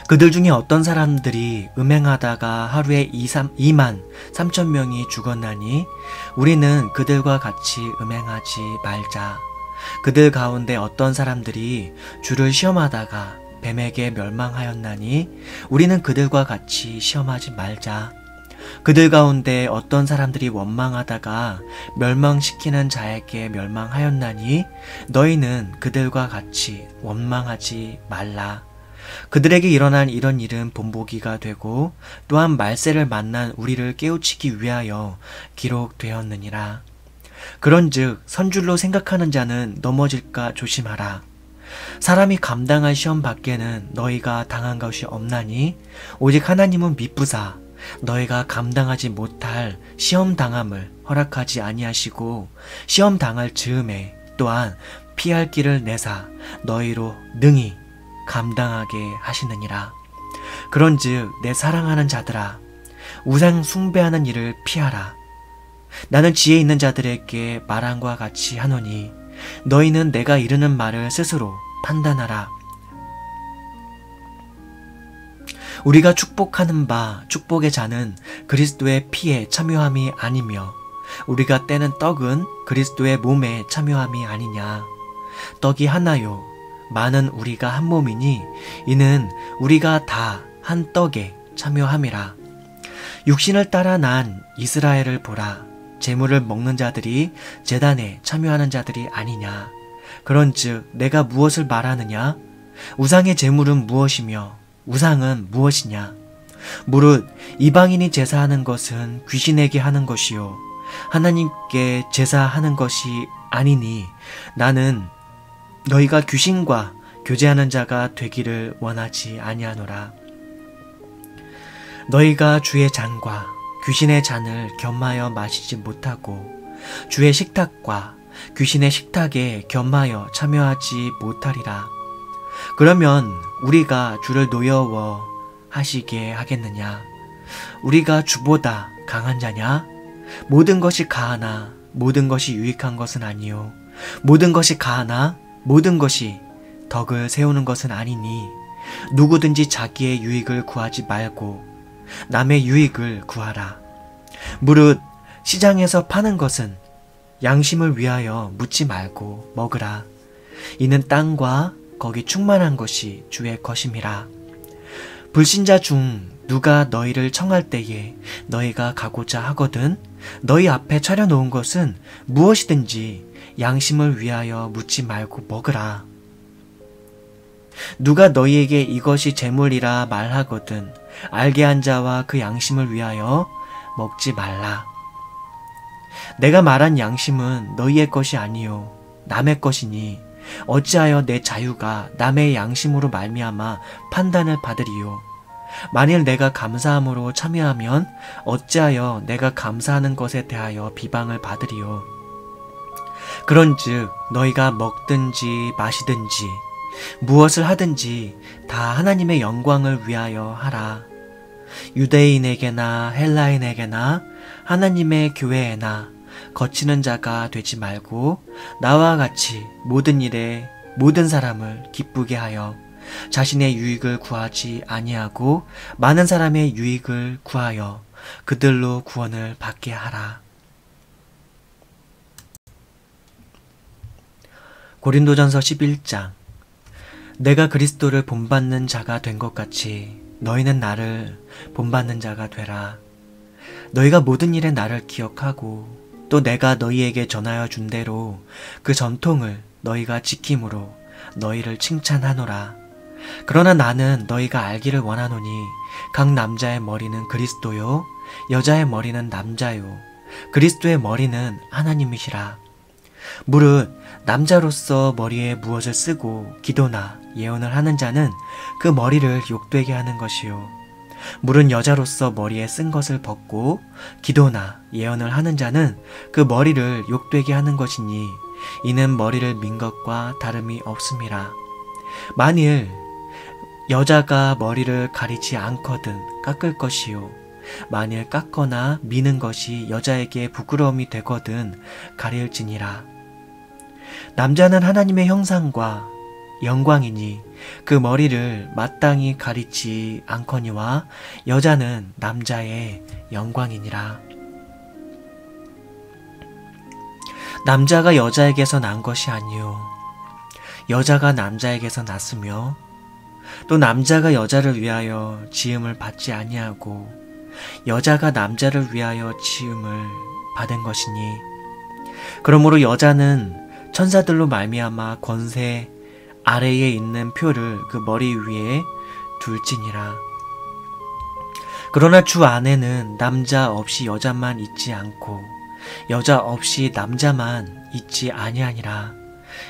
그들 중에 어떤 사람들이 음행하다가 하루에 2만 3천 명이 죽었나니 우리는 그들과 같이 음행하지 말자. 그들 가운데 어떤 사람들이 주를 시험하다가 뱀에게 멸망하였나니 우리는 그들과 같이 시험하지 말자. 그들 가운데 어떤 사람들이 원망하다가 멸망시키는 자에게 멸망하였나니 너희는 그들과 같이 원망하지 말라. 그들에게 일어난 이런 일은 본보기가 되고 또한 말세를 만난 우리를 깨우치기 위하여 기록되었느니라. 그런즉 선줄로 생각하는 자는 넘어질까 조심하라. 사람이 감당할 시험 밖에는 너희가 당한 것이 없나니 오직 하나님은 미쁘사 너희가 감당하지 못할 시험 당함을 허락하지 아니하시고 시험 당할 즈음에 또한 피할 길을 내사 너희로 능히 감당하게 하시느니라. 그런즉 내 사랑하는 자들아, 우상 숭배하는 일을 피하라. 나는 지혜 있는 자들에게 말함과 같이 하노니 너희는 내가 이르는 말을 스스로 판단하라. 우리가 축복하는 바 축복의 잔은 그리스도의 피에 참여함이 아니며 우리가 떼는 떡은 그리스도의 몸에 참여함이 아니냐. 떡이 하나요 많은 우리가 한 몸이니 이는 우리가 다 한 떡에 참여함이라. 육신을 따라 난 이스라엘을 보라. 제물을 먹는 자들이 제단에 참여하는 자들이 아니냐. 그런즉 내가 무엇을 말하느냐. 우상의 제물은 무엇이며 우상은 무엇이냐. 무릇 이방인이 제사하는 것은 귀신에게 하는 것이요 하나님께 제사하는 것이 아니니 나는 너희가 귀신과 교제하는 자가 되기를 원하지 아니하노라. 너희가 주의 잔과 귀신의 잔을 겸하여 마시지 못하고 주의 식탁과 귀신의 식탁에 겸하여 참여하지 못하리라. 그러면 우리가 주를 노여워 하시게 하겠느냐. 우리가 주보다 강한 자냐. 모든 것이 가하나 모든 것이 유익한 것은 아니요 모든 것이 가하나 모든 것이 덕을 세우는 것은 아니니 누구든지 자기의 유익을 구하지 말고 남의 유익을 구하라. 무릇 시장에서 파는 것은 양심을 위하여 묻지 말고 먹으라. 이는 땅과 거기 충만한 것이 주의 것임이라. 불신자 중 누가 너희를 청할 때에 너희가 가고자 하거든 너희 앞에 차려놓은 것은 무엇이든지 양심을 위하여 묻지 말고 먹으라. 누가 너희에게 이것이 재물이라 말하거든 알게 한 자와 그 양심을 위하여 먹지 말라. 내가 말한 양심은 너희의 것이 아니요 남의 것이니 어찌하여 내 자유가 남의 양심으로 말미암아 판단을 받으리요. 만일 내가 감사함으로 참여하면 어찌하여 내가 감사하는 것에 대하여 비방을 받으리요. 그런즉 너희가 먹든지 마시든지 무엇을 하든지 다 하나님의 영광을 위하여 하라. 유대인에게나 헬라인에게나 하나님의 교회에나 거치는 자가 되지 말고 나와 같이 모든 일에 모든 사람을 기쁘게 하여 자신의 유익을 구하지 아니하고 많은 사람의 유익을 구하여 그들로 구원을 받게 하라. 고린도전서 11장. 내가 그리스도를 본받는 자가 된 것 같이 너희는 나를 본받는 자가 되라. 너희가 모든 일에 나를 기억하고 또 내가 너희에게 전하여 준 대로 그 전통을 너희가 지킴으로 너희를 칭찬하노라. 그러나 나는 너희가 알기를 원하노니 각 남자의 머리는 그리스도요 여자의 머리는 남자요 그리스도의 머리는 하나님이시라. 무릇 남자로서 머리에 무엇을 쓰고 기도나 예언을 하는 자는 그 머리를 욕되게 하는 것이요 무릇 여자로서 머리에 쓴 것을 벗고 기도나 예언을 하는 자는 그 머리를 욕되게 하는 것이니 이는 머리를 민 것과 다름이 없음이라. 만일 여자가 머리를 가리지 않거든 깎을 것이요 만일 깎거나 미는 것이 여자에게 부끄러움이 되거든 가릴지니라. 남자는 하나님의 형상과 영광이니 그 머리를 마땅히 가리지 않거니와 여자는 남자의 영광이니라. 남자가 여자에게서 난 것이 아니요 여자가 남자에게서 났으며 또 남자가 여자를 위하여 지음을 받지 아니하고 여자가 남자를 위하여 지음을 받은 것이니 그러므로 여자는 천사들로 말미암아 권세 아래에 있는 표를 그 머리 위에 둘지니라. 그러나 주 안에는 남자 없이 여자만 있지 않고 여자 없이 남자만 있지 아니하니라.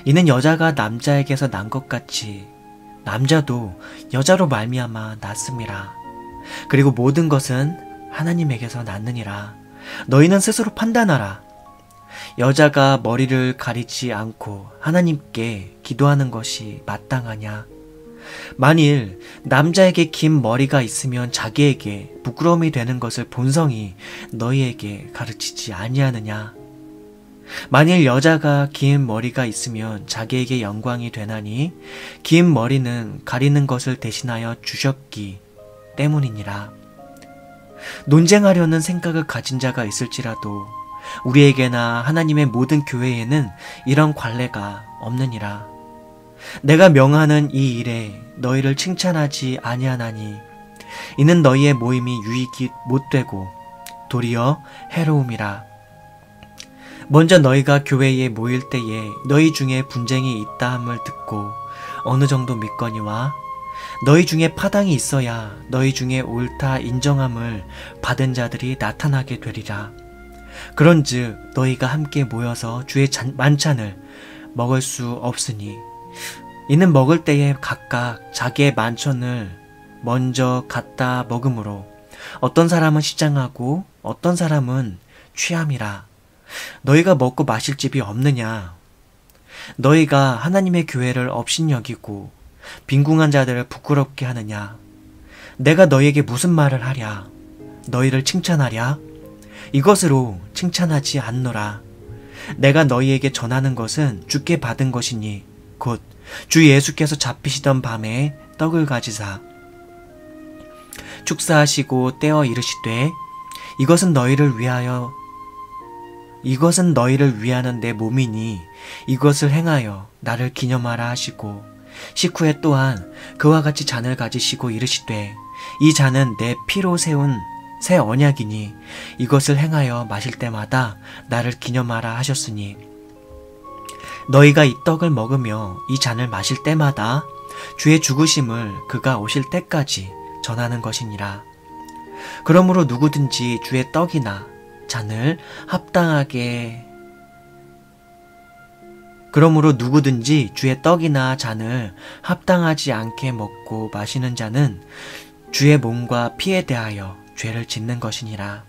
이는 여자가 남자에게서 난 것 같이 남자도 여자로 말미암아 났음이라. 그리고 모든 것은 하나님에게서 났느니라. 너희는 스스로 판단하라. 여자가 머리를 가리지 않고 하나님께 기도하는 것이 마땅하냐? 만일 남자에게 긴 머리가 있으면 자기에게 부끄러움이 되는 것을 본성이 너희에게 가르치지 아니하느냐? 만일 여자가 긴 머리가 있으면 자기에게 영광이 되나니 긴 머리는 가리는 것을 대신하여 주셨기 때문이니라. 논쟁하려는 생각을 가진 자가 있을지라도 우리에게나 하나님의 모든 교회에는 이런 관례가 없느니라. 내가 명하는 이 일에 너희를 칭찬하지 아니하나니 이는 너희의 모임이 유익이 못되고 도리어 해로움이라. 먼저 너희가 교회에 모일 때에 너희 중에 분쟁이 있다 함을 듣고 어느 정도 믿거니와 너희 중에 파당이 있어야 너희 중에 옳다 인정함을 받은 자들이 나타나게 되리라. 그런즉 너희가 함께 모여서 주의 만찬을 먹을 수 없으니 이는 먹을 때에 각각 자기의 만찬을 먼저 갖다 먹으므로 어떤 사람은 시장하고 어떤 사람은 취함이라. 너희가 먹고 마실 집이 없느냐? 너희가 하나님의 교회를 업신여기고 빈궁한 자들을 부끄럽게 하느냐? 내가 너희에게 무슨 말을 하랴? 너희를 칭찬하랴? 이것으로 칭찬하지 않노라. 내가 너희에게 전하는 것은 주께 받은 것이니 곧 주 예수께서 잡히시던 밤에 떡을 가지사 축사하시고 떼어 이르시되 이것은 너희를 위하는 내 몸이니 이것을 행하여 나를 기념하라 하시고 식후에 또한 그와 같이 잔을 가지시고 이르시되 이 잔은 내 피로 세운 새 언약이니 이것을 행하여 마실 때마다 나를 기념하라 하셨으니 너희가 이 떡을 먹으며 이 잔을 마실 때마다 주의 죽으심을 그가 오실 때까지 전하는 것이니라. 그러므로 누구든지 주의 떡이나 잔을 합당하지 않게 먹고 마시는 자는 주의 몸과 피에 대하여 죄를 짓는 것이니라.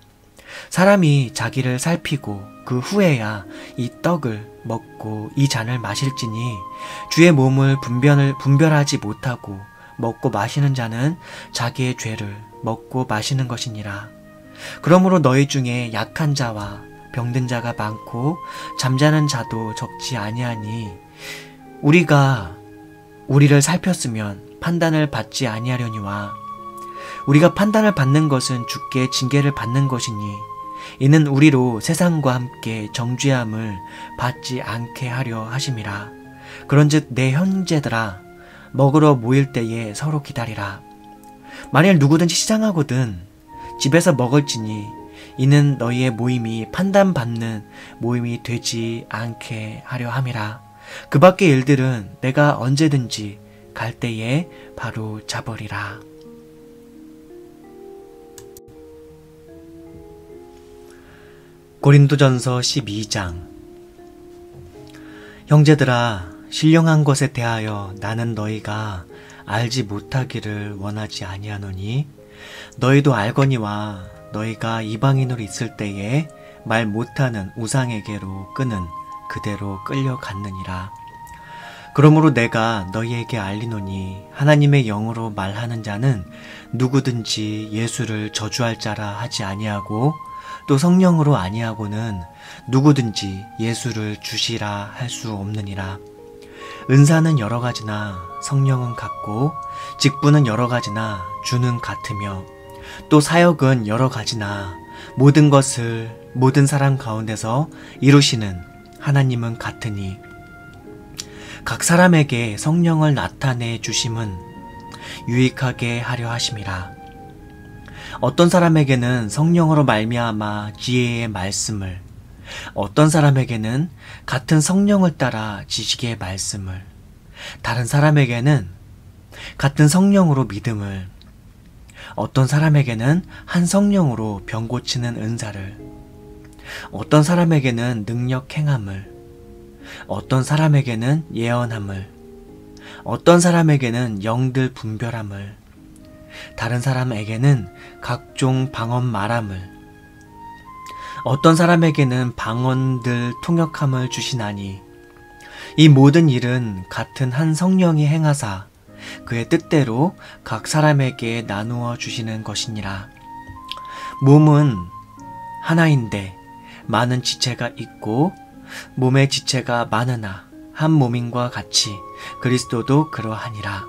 사람이 자기를 살피고 그 후에야 이 떡을 먹고 이 잔을 마실지니 주의 몸을 분별하지 못하고 먹고 마시는 자는 자기의 죄를 먹고 마시는 것이니라. 그러므로 너희 중에 약한 자와 병든 자가 많고 잠자는 자도 적지 아니하니 우리가 우리를 살폈으면 판단을 받지 아니하려니와 우리가 판단을 받는 것은 주께 징계를 받는 것이니 이는 우리로 세상과 함께 정죄함을 받지 않게 하려 하심이라. 그런즉 내 형제들아 먹으러 모일 때에 서로 기다리라. 만일 누구든지 시장하거든 집에서 먹을지니 이는 너희의 모임이 판단받는 모임이 되지 않게 하려 함이라. 그 밖의 일들은 내가 언제든지 갈 때에 바로 잡으리라. 고린도전서 12장. 형제들아, 신령한 것에 대하여 나는 너희가 알지 못하기를 원하지 아니하노니 너희도 알거니와 너희가 이방인으로 있을 때에 말 못하는 우상에게로 끄는 그대로 끌려갔느니라. 그러므로 내가 너희에게 알리노니 하나님의 영으로 말하는 자는 누구든지 예수를 저주할 자라 하지 아니하고 또 성령으로 아니하고는 누구든지 예수를 주시라 할 수 없느니라. 은사는 여러 가지나 성령은 같고 직분은 여러 가지나 주는 같으며 또 사역은 여러 가지나 모든 것을 모든 사람 가운데서 이루시는 하나님은 같으니 각 사람에게 성령을 나타내 주심은 유익하게 하려 하심이라. 어떤 사람에게는 성령으로 말미암아 지혜의 말씀을, 어떤 사람에게는 같은 성령을 따라 지식의 말씀을, 다른 사람에게는 같은 성령으로 믿음을, 어떤 사람에게는 한 성령으로 병 고치는 은사를, 어떤 사람에게는 능력 행함을, 어떤 사람에게는 예언함을, 어떤 사람에게는 영들 분별함을, 다른 사람에게는 각종 방언 말함을, 어떤 사람에게는 방언들 통역함을 주시나니 이 모든 일은 같은 한 성령이 행하사 그의 뜻대로 각 사람에게 나누어 주시는 것이니라. 몸은 하나인데 많은 지체가 있고 몸의 지체가 많으나 한 몸인과 같이 그리스도도 그러하니라.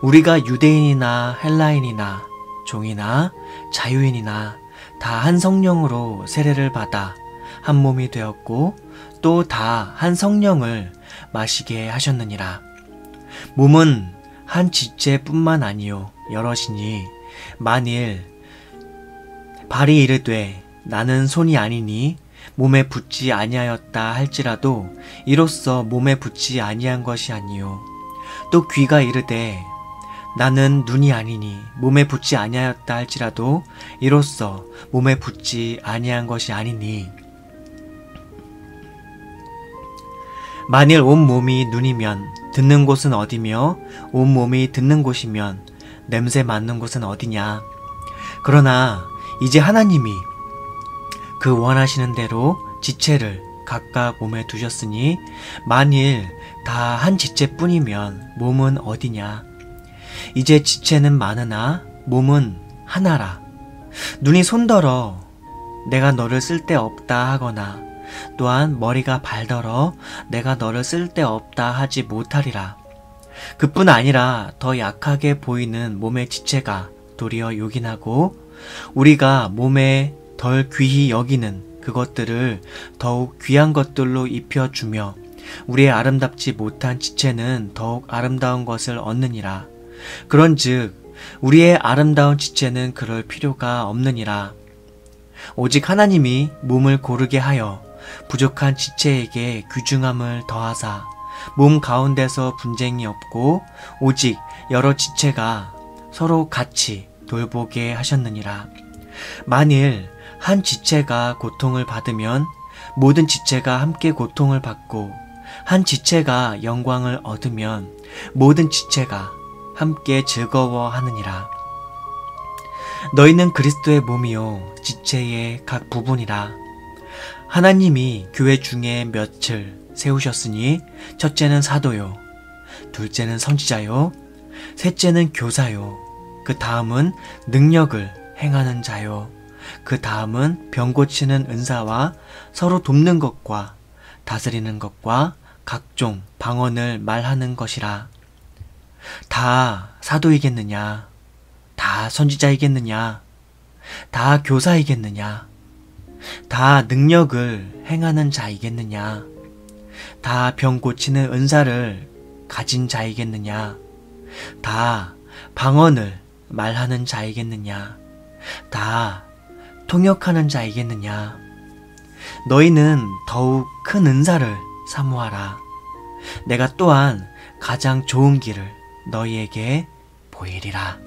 우리가 유대인이나 헬라인이나 종이나 자유인이나 다 한 성령으로 세례를 받아 한 몸이 되었고 또 다 한 성령을 마시게 하셨느니라. 몸은 한 지체뿐만 아니요 여럿이니 만일 발이 이르되 나는 손이 아니니 몸에 붙지 아니하였다 할지라도 이로써 몸에 붙지 아니한 것이 아니요 또 귀가 이르되 나는 눈이 아니니 몸에 붙지 아니하였다 할지라도 이로써 몸에 붙지 아니한 것이 아니니 만일 온 몸이 눈이면 듣는 곳은 어디며 온 몸이 듣는 곳이면 냄새 맡는 곳은 어디냐. 그러나 이제 하나님이 그 원하시는 대로 지체를 각각 몸에 두셨으니 만일 다 한 지체뿐이면 몸은 어디냐. 이제 지체는 많으나 몸은 하나라. 눈이 손더러 내가 너를 쓸데없다 하거나 또한 머리가 발더러 내가 너를 쓸데없다 하지 못하리라. 그뿐 아니라 더 약하게 보이는 몸의 지체가 도리어 요긴하고 우리가 몸에 덜 귀히 여기는 그것들을 더욱 귀한 것들로 입혀주며 우리의 아름답지 못한 지체는 더욱 아름다운 것을 얻느니라. 그런즉 우리의 아름다운 지체는 그럴 필요가 없느니라. 오직 하나님이 몸을 고르게 하여 부족한 지체에게 귀중함을 더하사 몸 가운데서 분쟁이 없고 오직 여러 지체가 서로 같이 돌보게 하셨느니라. 만일 한 지체가 고통을 받으면 모든 지체가 함께 고통을 받고 한 지체가 영광을 얻으면 모든 지체가 함께 즐거워하느니라. 너희는 그리스도의 몸이요 지체의 각 부분이라. 하나님이 교회 중에 몇을 세우셨으니 첫째는 사도요, 둘째는 선지자요, 셋째는 교사요, 그 다음은 능력을 행하는 자요, 그 다음은 병 고치는 은사와 서로 돕는 것과 다스리는 것과 각종 방언을 말하는 것이라. 다 사도이겠느냐? 다 선지자이겠느냐? 다 교사이겠느냐? 다 능력을 행하는 자이겠느냐? 다 병 고치는 은사를 가진 자이겠느냐? 다 방언을 말하는 자이겠느냐? 다 통역하는 자이겠느냐? 너희는 더욱 큰 은사를 사모하라. 내가 또한 가장 좋은 길을 너희에게 보이리라.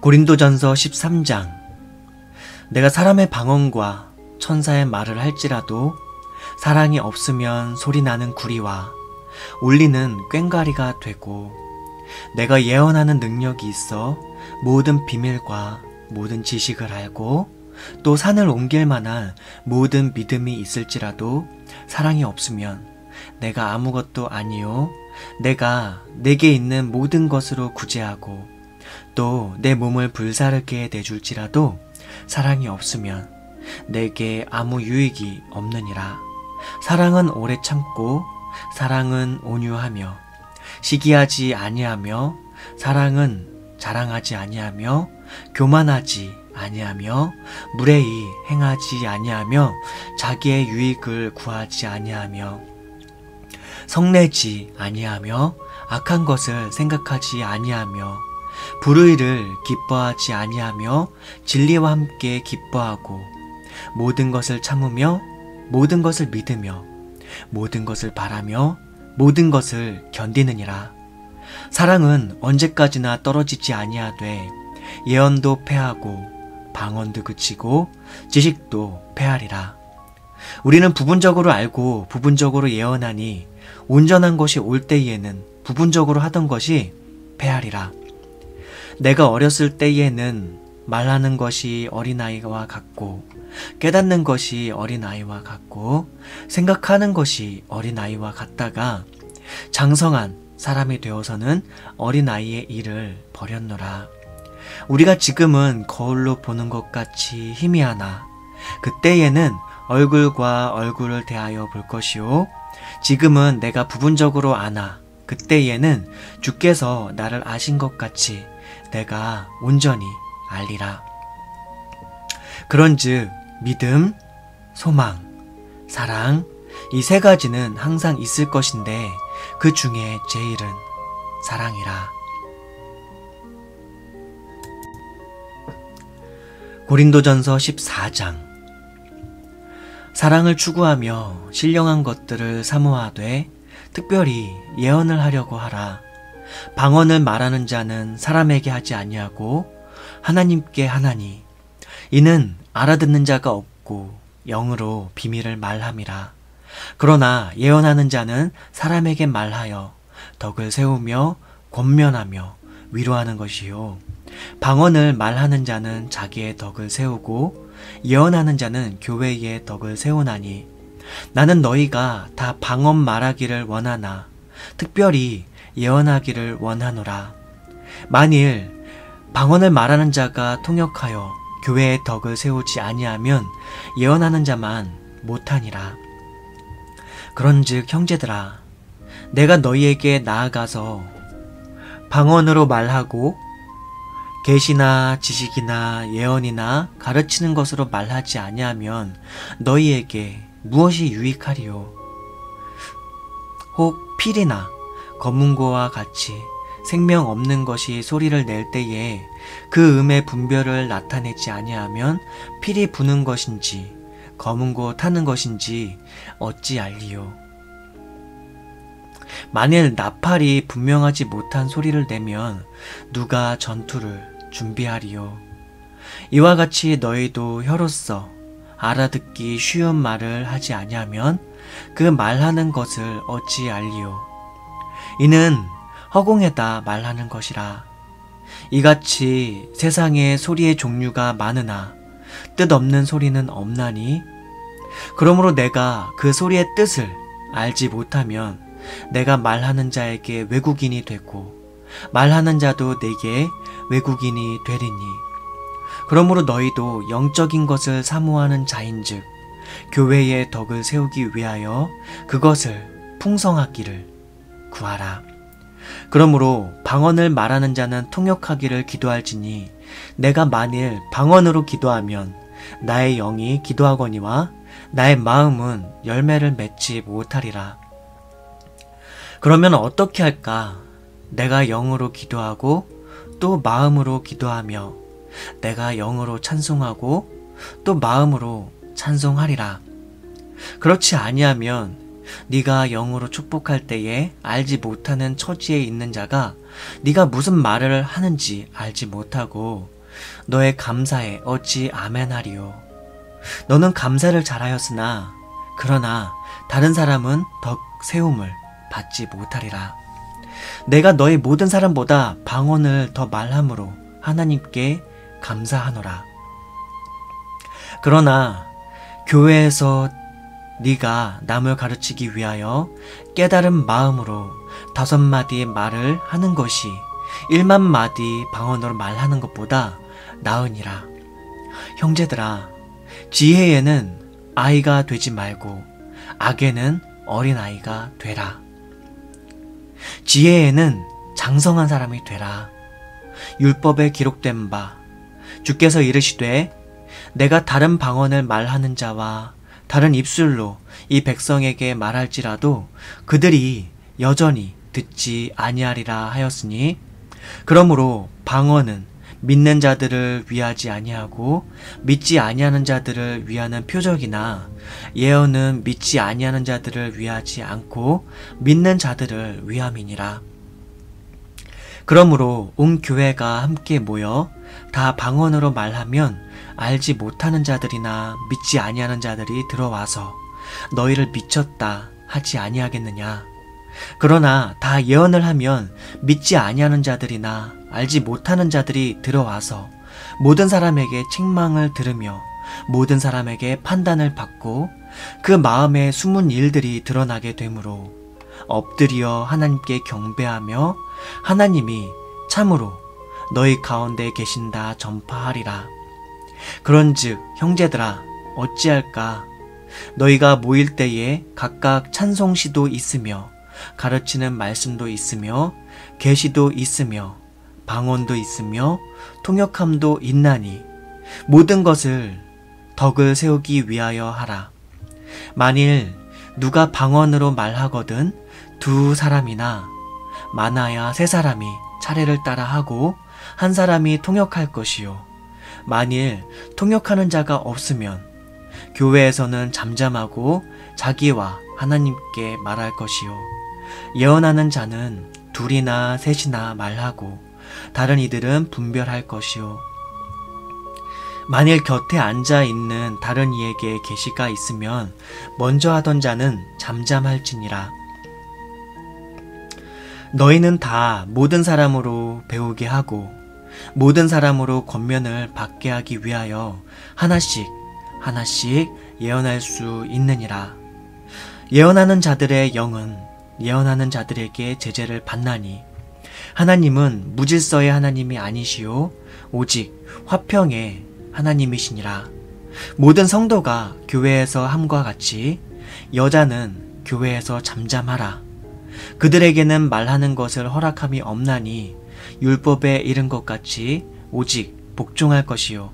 고린도전서 13장. 내가 사람의 방언과 천사의 말을 할지라도 사랑이 없으면 소리나는 구리와 울리는 꽹과리가 되고 내가 예언하는 능력이 있어 모든 비밀과 모든 지식을 알고 또 산을 옮길 만한 모든 믿음이 있을지라도 사랑이 없으면 내가 아무것도 아니요 내가 내게 있는 모든 것으로 구제하고 또 내 몸을 불사르게 내줄지라도 사랑이 없으면 내게 아무 유익이 없느니라. 사랑은 오래 참고 사랑은 온유하며 시기하지 아니하며 사랑은 자랑하지 아니하며 교만하지 아니하며 무례히 행하지 아니하며 자기의 유익을 구하지 아니하며 성내지 아니하며 악한 것을 생각하지 아니하며 불의를 기뻐하지 아니하며 진리와 함께 기뻐하고 모든 것을 참으며 모든 것을 믿으며 모든 것을 바라며 모든 것을 견디느니라. 사랑은 언제까지나 떨어지지 아니하되 예언도 패하고 방언도 그치고 지식도 패하리라. 우리는 부분적으로 알고 부분적으로 예언하니 온전한 것이 올 때에는 부분적으로 하던 것이 패하리라. 내가 어렸을 때에는 말하는 것이 어린아이와 같고 깨닫는 것이 어린아이와 같고 생각하는 것이 어린아이와 같다가 장성한 사람이 되어서는 어린아이의 일을 버렸노라. 우리가 지금은 거울로 보는 것 같이 희미하나 그때에는 얼굴과 얼굴을 대하여 볼 것이요 지금은 내가 부분적으로 아나 그때에는 주께서 나를 아신 것 같이 내가 온전히 알리라. 그런즉 믿음, 소망, 사랑 이 세 가지는 항상 있을 것인데 그 중에 제일은 사랑이라. 고린도전서 14장. 사랑을 추구하며 신령한 것들을 사모하되 특별히 예언을 하려고 하라. 방언을 말하는 자는 사람에게 하지 아니하고 하나님께 하나니 이는 알아듣는 자가 없고 영으로 비밀을 말함이라. 그러나 예언하는 자는 사람에게 말하여 덕을 세우며 권면하며 위로하는 것이요 방언을 말하는 자는 자기의 덕을 세우고 예언하는 자는 교회의 덕을 세우나니 나는 너희가 다 방언 말하기를 원하나 특별히 예언하기를 원하노라. 만일 방언을 말하는 자가 통역하여 교회의 덕을 세우지 아니하면 예언하는 자만 못하니라. 그런즉 형제들아 내가 너희에게 나아가서 방언으로 말하고 계시나 지식이나 예언이나 가르치는 것으로 말하지 아니하면 너희에게 무엇이 유익하리요? 혹 필이나 검은고와 같이 생명 없는 것이 소리를 낼 때에 그 음의 분별을 나타내지 아니하면 필이 부는 것인지 검은고 타는 것인지 어찌 알리요? 만일 나팔이 분명하지 못한 소리를 내면 누가 전투를 준비하리요? 이와 같이 너희도 혀로서 알아듣기 쉬운 말을 하지 아니하면 그 말하는 것을 어찌 알리요? 이는 허공에다 말하는 것이라. 이같이 세상에 소리의 종류가 많으나 뜻없는 소리는 없나니 그러므로 내가 그 소리의 뜻을 알지 못하면 내가 말하는 자에게 외국인이 되고 말하는 자도 내게 외국인이 되리니 그러므로 너희도 영적인 것을 사모하는 자인즉 교회의 덕을 세우기 위하여 그것을 풍성하기를 구하라. 그러므로 방언을 말하는 자는 통역하기를 기도할지니 내가 만일 방언으로 기도하면 나의 영이 기도하거니와 나의 마음은 열매를 맺지 못하리라. 그러면 어떻게 할까? 내가 영으로 기도하고 또 마음으로 기도하며 내가 영으로 찬송하고 또 마음으로 찬송하리라. 그렇지 아니하면 네가 영으로 축복할 때에 알지 못하는 처지에 있는 자가 네가 무슨 말을 하는지 알지 못하고 너의 감사에 어찌 아멘하리요? 너는 감사를 잘하였으나 그러나 다른 사람은 덕 세움을 받지 못하리라. 내가 너희 모든 사람보다 방언을 더 말함으로 하나님께 감사하노라. 그러나 교회에서 네가 남을 가르치기 위하여 깨달은 마음으로 5마디의 말을 하는 것이 1만 마디 방언으로 말하는 것보다 나으니라. 형제들아, 지혜에는 아이가 되지 말고 악에는 어린아이가 되라. 지혜에는 장성한 사람이 되라. 율법에 기록된 바 주께서 이르시되 내가 다른 방언을 말하는 자와 다른 입술로 이 백성에게 말할지라도 그들이 여전히 듣지 아니하리라 하였으니 그러므로 방언은 믿는 자들을 위하지 아니하고 믿지 아니하는 자들을 위하는 표적이나 예언은 믿지 아니하는 자들을 위하지 않고 믿는 자들을 위함이니라. 그러므로 온 교회가 함께 모여 다 방언으로 말하면 알지 못하는 자들이나 믿지 아니하는 자들이 들어와서 너희를 미쳤다 하지 아니하겠느냐. 그러나 다 예언을 하면 믿지 아니하는 자들이나 알지 못하는 자들이 들어와서 모든 사람에게 책망을 들으며 모든 사람에게 판단을 받고 그 마음의 숨은 일들이 드러나게 되므로 엎드려 하나님께 경배하며 하나님이 참으로 너희 가운데 계신다 전파하리라. 그런즉 형제들아 어찌할까? 너희가 모일 때에 각각 찬송시도 있으며 가르치는 말씀도 있으며 계시도 있으며 방언도 있으며 통역함도 있나니 모든 것을 덕을 세우기 위하여 하라. 만일 누가 방언으로 말하거든 두 사람이나 많아야 세 사람이 차례를 따라 하고 한 사람이 통역할 것이요. 만일 통역하는 자가 없으면 교회에서는 잠잠하고 자기와 하나님께 말할 것이요. 예언하는 자는 둘이나 셋이나 말하고 다른 이들은 분별할 것이요. 만일 곁에 앉아 있는 다른 이에게 계시가 있으면 먼저 하던 자는 잠잠할지니라. 너희는 다 모든 사람으로 배우게 하고 모든 사람으로 권면을 받게 하기 위하여 하나씩 예언할 수 있느니라. 예언하는 자들의 영은 예언하는 자들에게 제재를 받나니 하나님은 무질서의 하나님이 아니시오 오직 화평의 하나님이시니라. 모든 성도가 교회에서 함과 같이 여자는 교회에서 잠잠하라. 그들에게는 말하는 것을 허락함이 없나니 율법에 이른 것 같이 오직 복종할 것이요.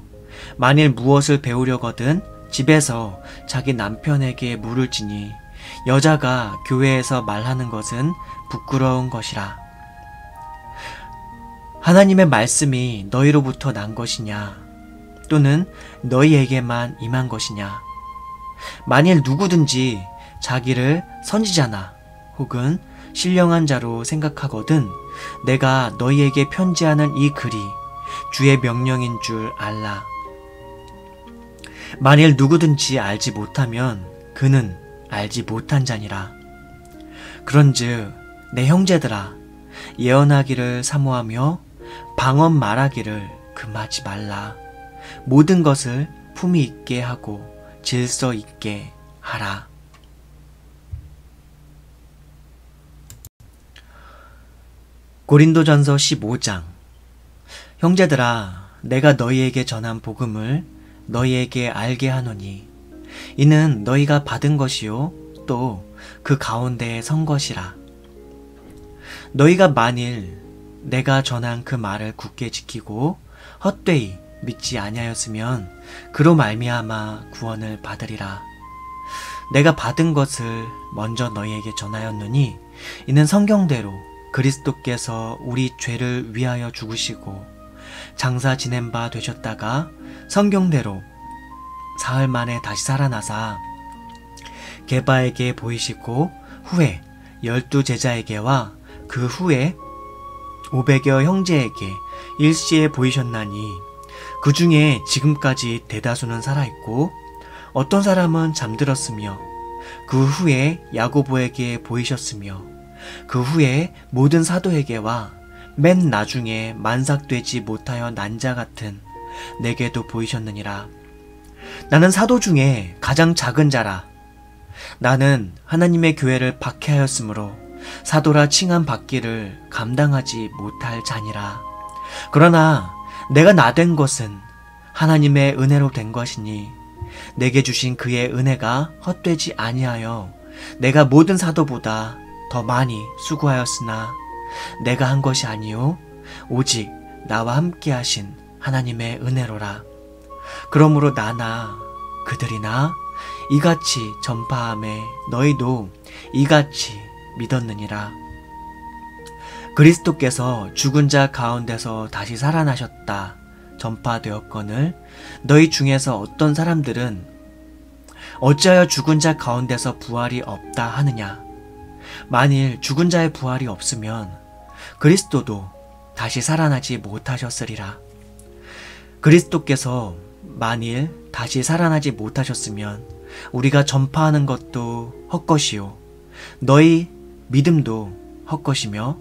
만일 무엇을 배우려거든 집에서 자기 남편에게 물을지니 여자가 교회에서 말하는 것은 부끄러운 것이라. 하나님의 말씀이 너희로부터 난 것이냐 또는 너희에게만 임한 것이냐. 만일 누구든지 자기를 선지자나 혹은 신령한 자로 생각하거든 내가 너희에게 편지하는 이 글이 주의 명령인 줄 알라. 만일 누구든지 알지 못하면 그는 알지 못한 자니라. 그런즉 내 형제들아 예언하기를 사모하며 방언 말하기를 금하지 말라. 모든 것을 품위 있게 하고 질서 있게 하라. 고린도전서 15장. 형제들아 내가 너희에게 전한 복음을 너희에게 알게 하노니 이는 너희가 받은 것이요 또 그 가운데에 선 것이라. 너희가 만일 내가 전한 그 말을 굳게 지키고 헛되이 믿지 아니하였으면 그로 말미암아 구원을 받으리라. 내가 받은 것을 먼저 너희에게 전하였느니 이는 성경대로 그리스도께서 우리 죄를 위하여 죽으시고 장사 지낸 바 되셨다가 성경대로 사흘 만에 다시 살아나사 게바에게 보이시고 후에 12 제자에게와 그 후에 500여 형제에게 일시에 보이셨나니 그 중에 지금까지 대다수는 살아있고 어떤 사람은 잠들었으며 그 후에 야고보에게 보이셨으며 그 후에 모든 사도에게와 맨 나중에 만삭되지 못하여 난 자 같은 내게도 보이셨느니라. 나는 사도 중에 가장 작은 자라. 나는 하나님의 교회를 박해하였으므로 사도라 칭함 받기를 감당하지 못할 자니라. 그러나 내가 나된 것은 하나님의 은혜로 된 것이니 내게 주신 그의 은혜가 헛되지 아니하여 내가 모든 사도보다 더 많이 수고하였으나 내가 한 것이 아니요 오직 나와 함께 하신 하나님의 은혜로라. 그러므로 나나 그들이나 이같이 전파함에 너희도 이같이 믿었느니라. 그리스도께서 죽은 자 가운데서 다시 살아나셨다 전파되었거늘 너희 중에서 어떤 사람들은 어찌하여 죽은 자 가운데서 부활이 없다 하느냐. 만일 죽은 자의 부활이 없으면 그리스도도 다시 살아나지 못하셨으리라. 그리스도께서 만일 다시 살아나지 못하셨으면 우리가 전파하는 것도 헛것이요 너희 믿음도 헛것이며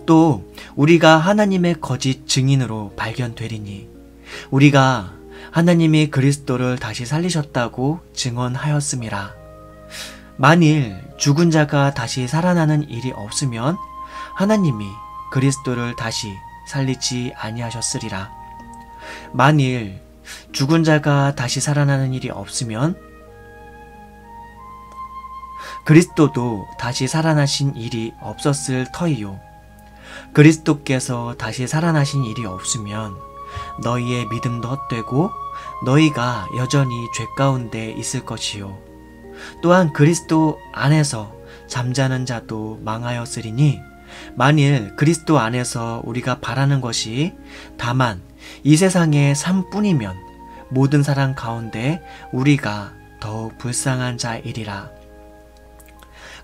또 우리가 하나님의 거짓 증인으로 발견되리니 우리가 하나님이 그리스도를 다시 살리셨다고 증언하였음이라. 만일 죽은 자가 다시 살아나는 일이 없으면 하나님이 그리스도를 다시 살리지 아니하셨으리라. 만일 죽은 자가 다시 살아나는 일이 없으면 그리스도도 다시 살아나신 일이 없었을 터이요. 그리스도께서 다시 살아나신 일이 없으면 너희의 믿음도 헛되고 너희가 여전히 죄 가운데 있을 것이요. 또한 그리스도 안에서 잠자는 자도 망하였으리니 만일 그리스도 안에서 우리가 바라는 것이 다만 이 세상의 삶뿐이면 모든 사람 가운데 우리가 더욱 불쌍한 자이리라.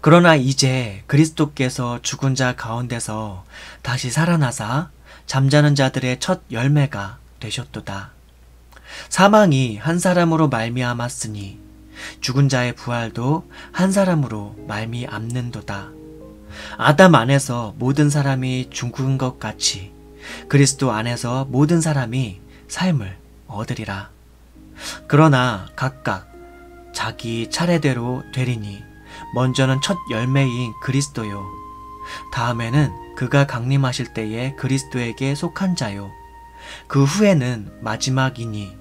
그러나 이제 그리스도께서 죽은 자 가운데서 다시 살아나사 잠자는 자들의 첫 열매가 되셨도다. 사망이 한 사람으로 말미암았으니 죽은 자의 부활도 한 사람으로 말미암는도다. 아담 안에서 모든 사람이 죽은 것 같이 그리스도 안에서 모든 사람이 삶을 얻으리라. 그러나 각각 자기 차례대로 되리니 먼저는 첫 열매인 그리스도요. 다음에는 그가 강림하실 때에 그리스도에게 속한 자요. 그 후에는 마지막이니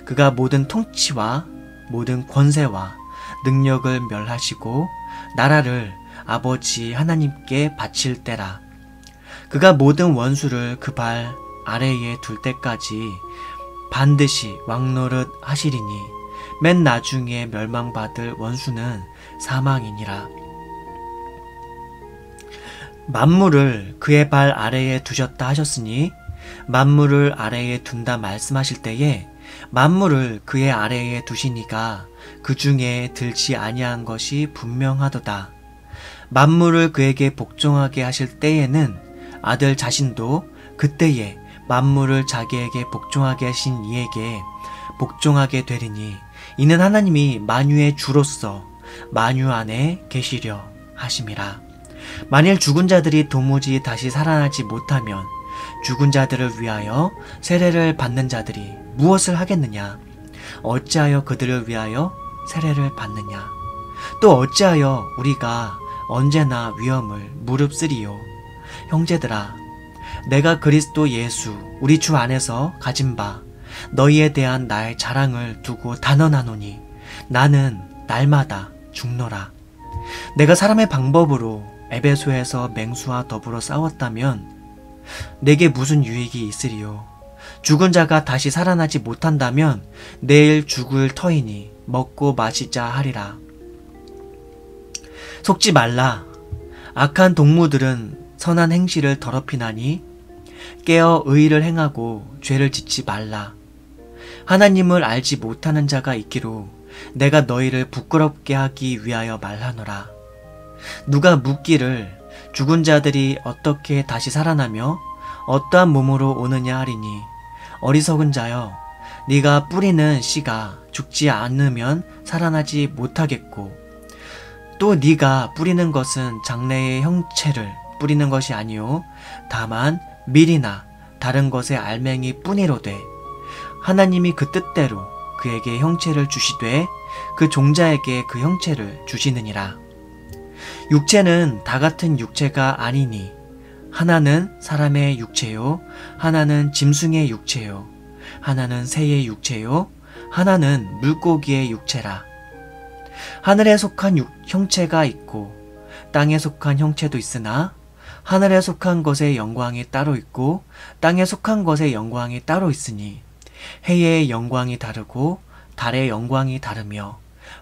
그가 모든 통치와 모든 권세와 능력을 멸하시고 나라를 아버지 하나님께 바칠 때라. 그가 모든 원수를 그 발 아래에 둘 때까지 반드시 왕노릇 하시리니 맨 나중에 멸망받을 원수는 사망이니라. 만물을 그의 발 아래에 두셨다 하셨으니 만물을 아래에 둔다 말씀하실 때에 만물을 그의 아래에 두시니가 그 중에 들지 아니한 것이 분명하도다. 만물을 그에게 복종하게 하실 때에는 아들 자신도 그때에 만물을 자기에게 복종하게 하신 이에게 복종하게 되리니 이는 하나님이 만유의 주로서 만유 안에 계시려 하심이라. 만일 죽은 자들이 도무지 다시 살아나지 못하면 죽은 자들을 위하여 세례를 받는 자들이 무엇을 하겠느냐? 어찌하여 그들을 위하여 세례를 받느냐? 또 어찌하여 우리가 언제나 위험을 무릅쓰리요? 형제들아, 내가 그리스도 예수 우리 주 안에서 가진 바 너희에 대한 나의 자랑을 두고 단언하노니 나는 날마다 죽노라. 내가 사람의 방법으로 에베소에서 맹수와 더불어 싸웠다면 내게 무슨 유익이 있으리요? 죽은 자가 다시 살아나지 못한다면 내일 죽을 터이니 먹고 마시자 하리라. 속지 말라. 악한 동무들은 선한 행실을 더럽히나니 깨어 의를 행하고 죄를 짓지 말라. 하나님을 알지 못하는 자가 있기로 내가 너희를 부끄럽게 하기 위하여 말하노라. 누가 묻기를 죽은 자들이 어떻게 다시 살아나며 어떠한 몸으로 오느냐 하리니 어리석은 자여, 네가 뿌리는 씨가 죽지 않으면 살아나지 못하겠고 또 네가 뿌리는 것은 장래의 형체를 뿌리는 것이 아니요 다만 밀이나 다른 것의 알맹이 뿐이로되 하나님이 그 뜻대로 그에게 형체를 주시되 그 종자에게 그 형체를 주시느니라. 육체는 다 같은 육체가 아니니 하나는 사람의 육체요 하나는 짐승의 육체요 하나는 새의 육체요 하나는 물고기의 육체라. 하늘에 속한 형체가 있고 땅에 속한 형체도 있으나 하늘에 속한 것의 영광이 따로 있고 땅에 속한 것의 영광이 따로 있으니 해의 영광이 다르고 달의 영광이 다르며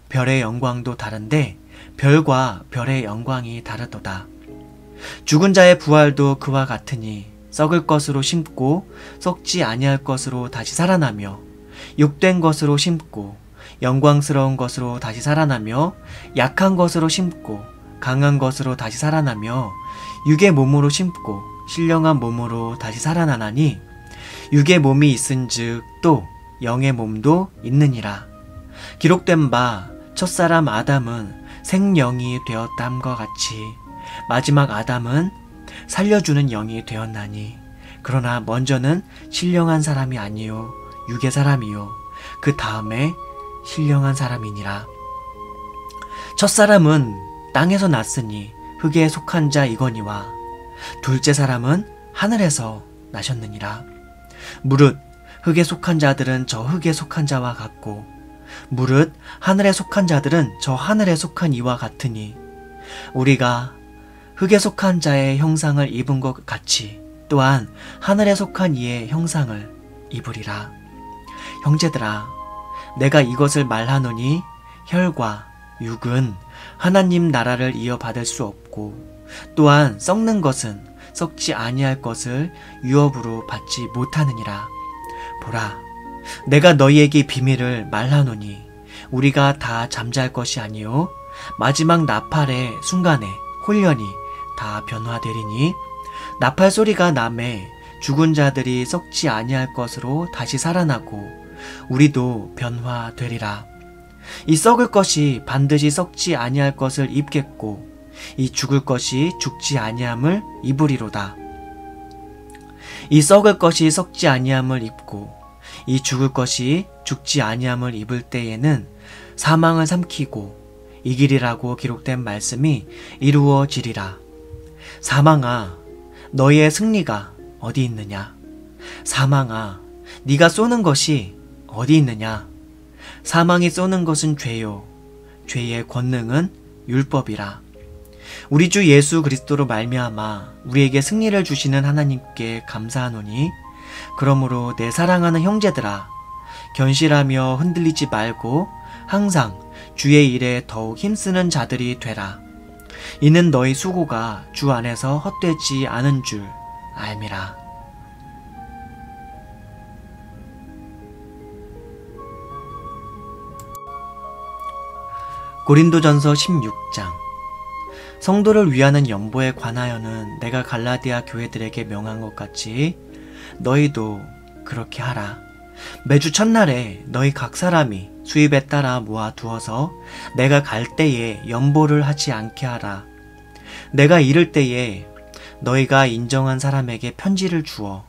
별의 영광도 다른데 별과 별의 영광이 다르도다. 죽은 자의 부활도 그와 같으니 썩을 것으로 심고 썩지 아니할 것으로 다시 살아나며 욕된 것으로 심고 영광스러운 것으로 다시 살아나며 약한 것으로 심고 강한 것으로 다시 살아나며 육의 몸으로 심고 신령한 몸으로 다시 살아나나니 육의 몸이 있은즉 또 영의 몸도 있느니라. 기록된 바 첫사람 아담은 생령이 되었담과 같이 마지막 아담은 살려주는 영이 되었나니 그러나 먼저는 신령한 사람이 아니요 육의 사람이요 그 다음에 신령한 사람이니라. 첫사람은 땅에서 났으니 흙에 속한 자 이거니와 둘째 사람은 하늘에서 나셨느니라. 무릇 흙에 속한 자들은 저 흙에 속한 자와 같고 무릇 하늘에 속한 자들은 저 하늘에 속한 이와 같으니 우리가 흙에 속한 자의 형상을 입은 것 같이 또한 하늘에 속한 이의 형상을 입으리라. 형제들아, 내가 이것을 말하노니 혈과 육은 하나님 나라를 이어받을 수 없고 또한 썩는 것은 썩지 아니할 것을 유업으로 받지 못하느니라. 보라, 내가 너희에게 비밀을 말하노니 우리가 다 잠잘 것이 아니요 마지막 나팔의 순간에 홀연히 다 변화되리니 나팔 소리가 나매 죽은 자들이 썩지 아니할 것으로 다시 살아나고 우리도 변화되리라. 이 썩을 것이 반드시 썩지 아니할 것을 입겠고 이 죽을 것이 죽지 아니함을 입으리로다. 이 썩을 것이 썩지 아니함을 입고 이 죽을 것이 죽지 아니함을 입을 때에는 사망을 삼키고 이기리라고 기록된 말씀이 이루어지리라. 사망아, 너희의 승리가 어디 있느냐? 사망아, 네가 쏘는 것이 어디 있느냐? 사망이 쏘는 것은 죄요 죄의 권능은 율법이라. 우리 주 예수 그리스도로 말미암아 우리에게 승리를 주시는 하나님께 감사하노니 그러므로 내 사랑하는 형제들아, 견실하며 흔들리지 말고 항상 주의 일에 더욱 힘쓰는 자들이 되라. 이는 너희 수고가 주 안에서 헛되지 않은 줄 알미라. 고린도전서 16장. 성도를 위하는 연보에 관하여는 내가 갈라디아 교회들에게 명한 것 같이 너희도 그렇게 하라. 매주 첫날에 너희 각 사람이 수입에 따라 모아두어서 내가 갈 때에 연보를 하지 않게 하라. 내가 이를 때에 너희가 인정한 사람에게 편지를 주어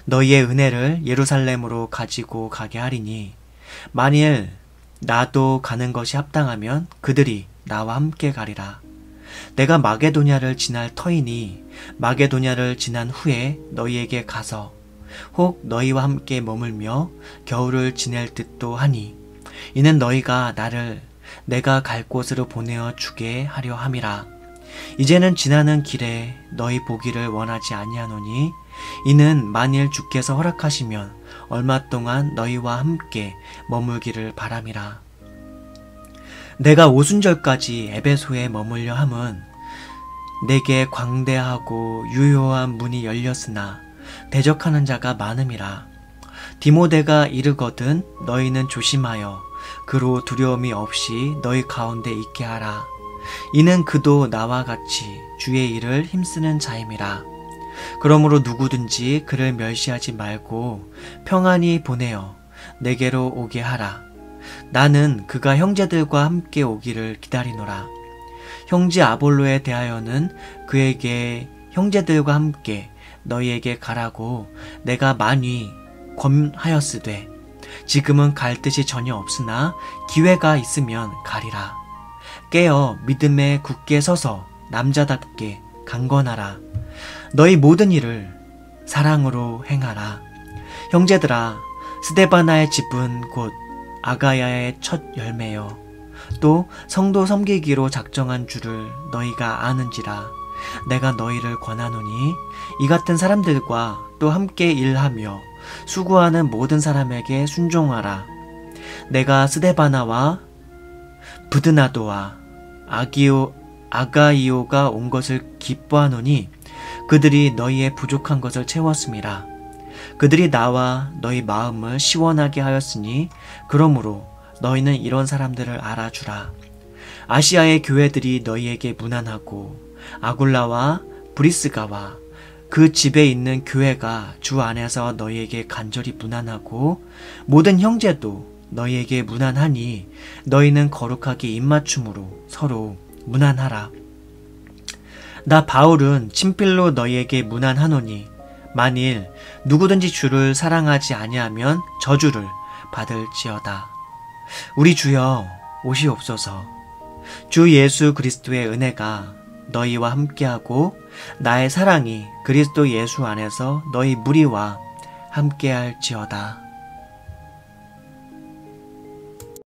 너희의 은혜를 예루살렘으로 가지고 가게 하리니 만일 나도 가는 것이 합당하면 그들이 나와 함께 가리라. 내가 마게도냐를 지날 터이니 마게도냐를 지난 후에 너희에게 가서 혹 너희와 함께 머물며 겨울을 지낼 듯도 하니 이는 너희가 나를 내가 갈 곳으로 보내어 주게 하려 함이라. 이제는 지나는 길에 너희 보기를 원하지 아니하노니 이는 만일 주께서 허락하시면 얼마 동안 너희와 함께 머물기를 바람이라. 내가 오순절까지 에베소에 머물려 함은 내게 광대하고 유효한 문이 열렸으나 대적하는 자가 많음이라. 디모데가 이르거든 너희는 조심하여 그로 두려움이 없이 너희 가운데 있게 하라. 이는 그도 나와 같이 주의 일을 힘쓰는 자임이라. 그러므로 누구든지 그를 멸시하지 말고 평안히 보내어 내게로 오게 하라. 나는 그가 형제들과 함께 오기를 기다리노라. 형제 아볼로에 대하여는 그에게 형제들과 함께 너희에게 가라고 내가 많이 권하였으되 지금은 갈 뜻이 전혀 없으나 기회가 있으면 가리라. 깨어 믿음에 굳게 서서 남자답게 강건하라. 너희 모든 일을 사랑으로 행하라. 형제들아, 스데바나의 집은 곧 아가야의 첫 열매요 또 성도 섬기기로 작정한 줄을 너희가 아는지라. 내가 너희를 권하노니 이 같은 사람들과 또 함께 일하며 수고하는 모든 사람에게 순종하라. 내가 스데바나와 부드나도와 아가이오가 온 것을 기뻐하노니 그들이 너희의 부족한 것을 채웠음이라. 그들이 나와 너희 마음을 시원하게 하였으니 그러므로 너희는 이런 사람들을 알아주라. 아시아의 교회들이 너희에게 무난하고 아굴라와 브리스가와 그 집에 있는 교회가 주 안에서 너희에게 간절히 무난하고 모든 형제도 너희에게 무난하니 너희는 거룩하게 입맞춤으로 서로 무난하라. 나 바울은 친필로 너희에게 무난하노니 만일 누구든지 주를 사랑하지 아니하면 저주를 받을지어다. 우리 주여 오시옵소서. 주 예수 그리스도의 은혜가 너희와 함께하고 나의 사랑이 그리스도 예수 안에서 너희 무리와 함께할지어다.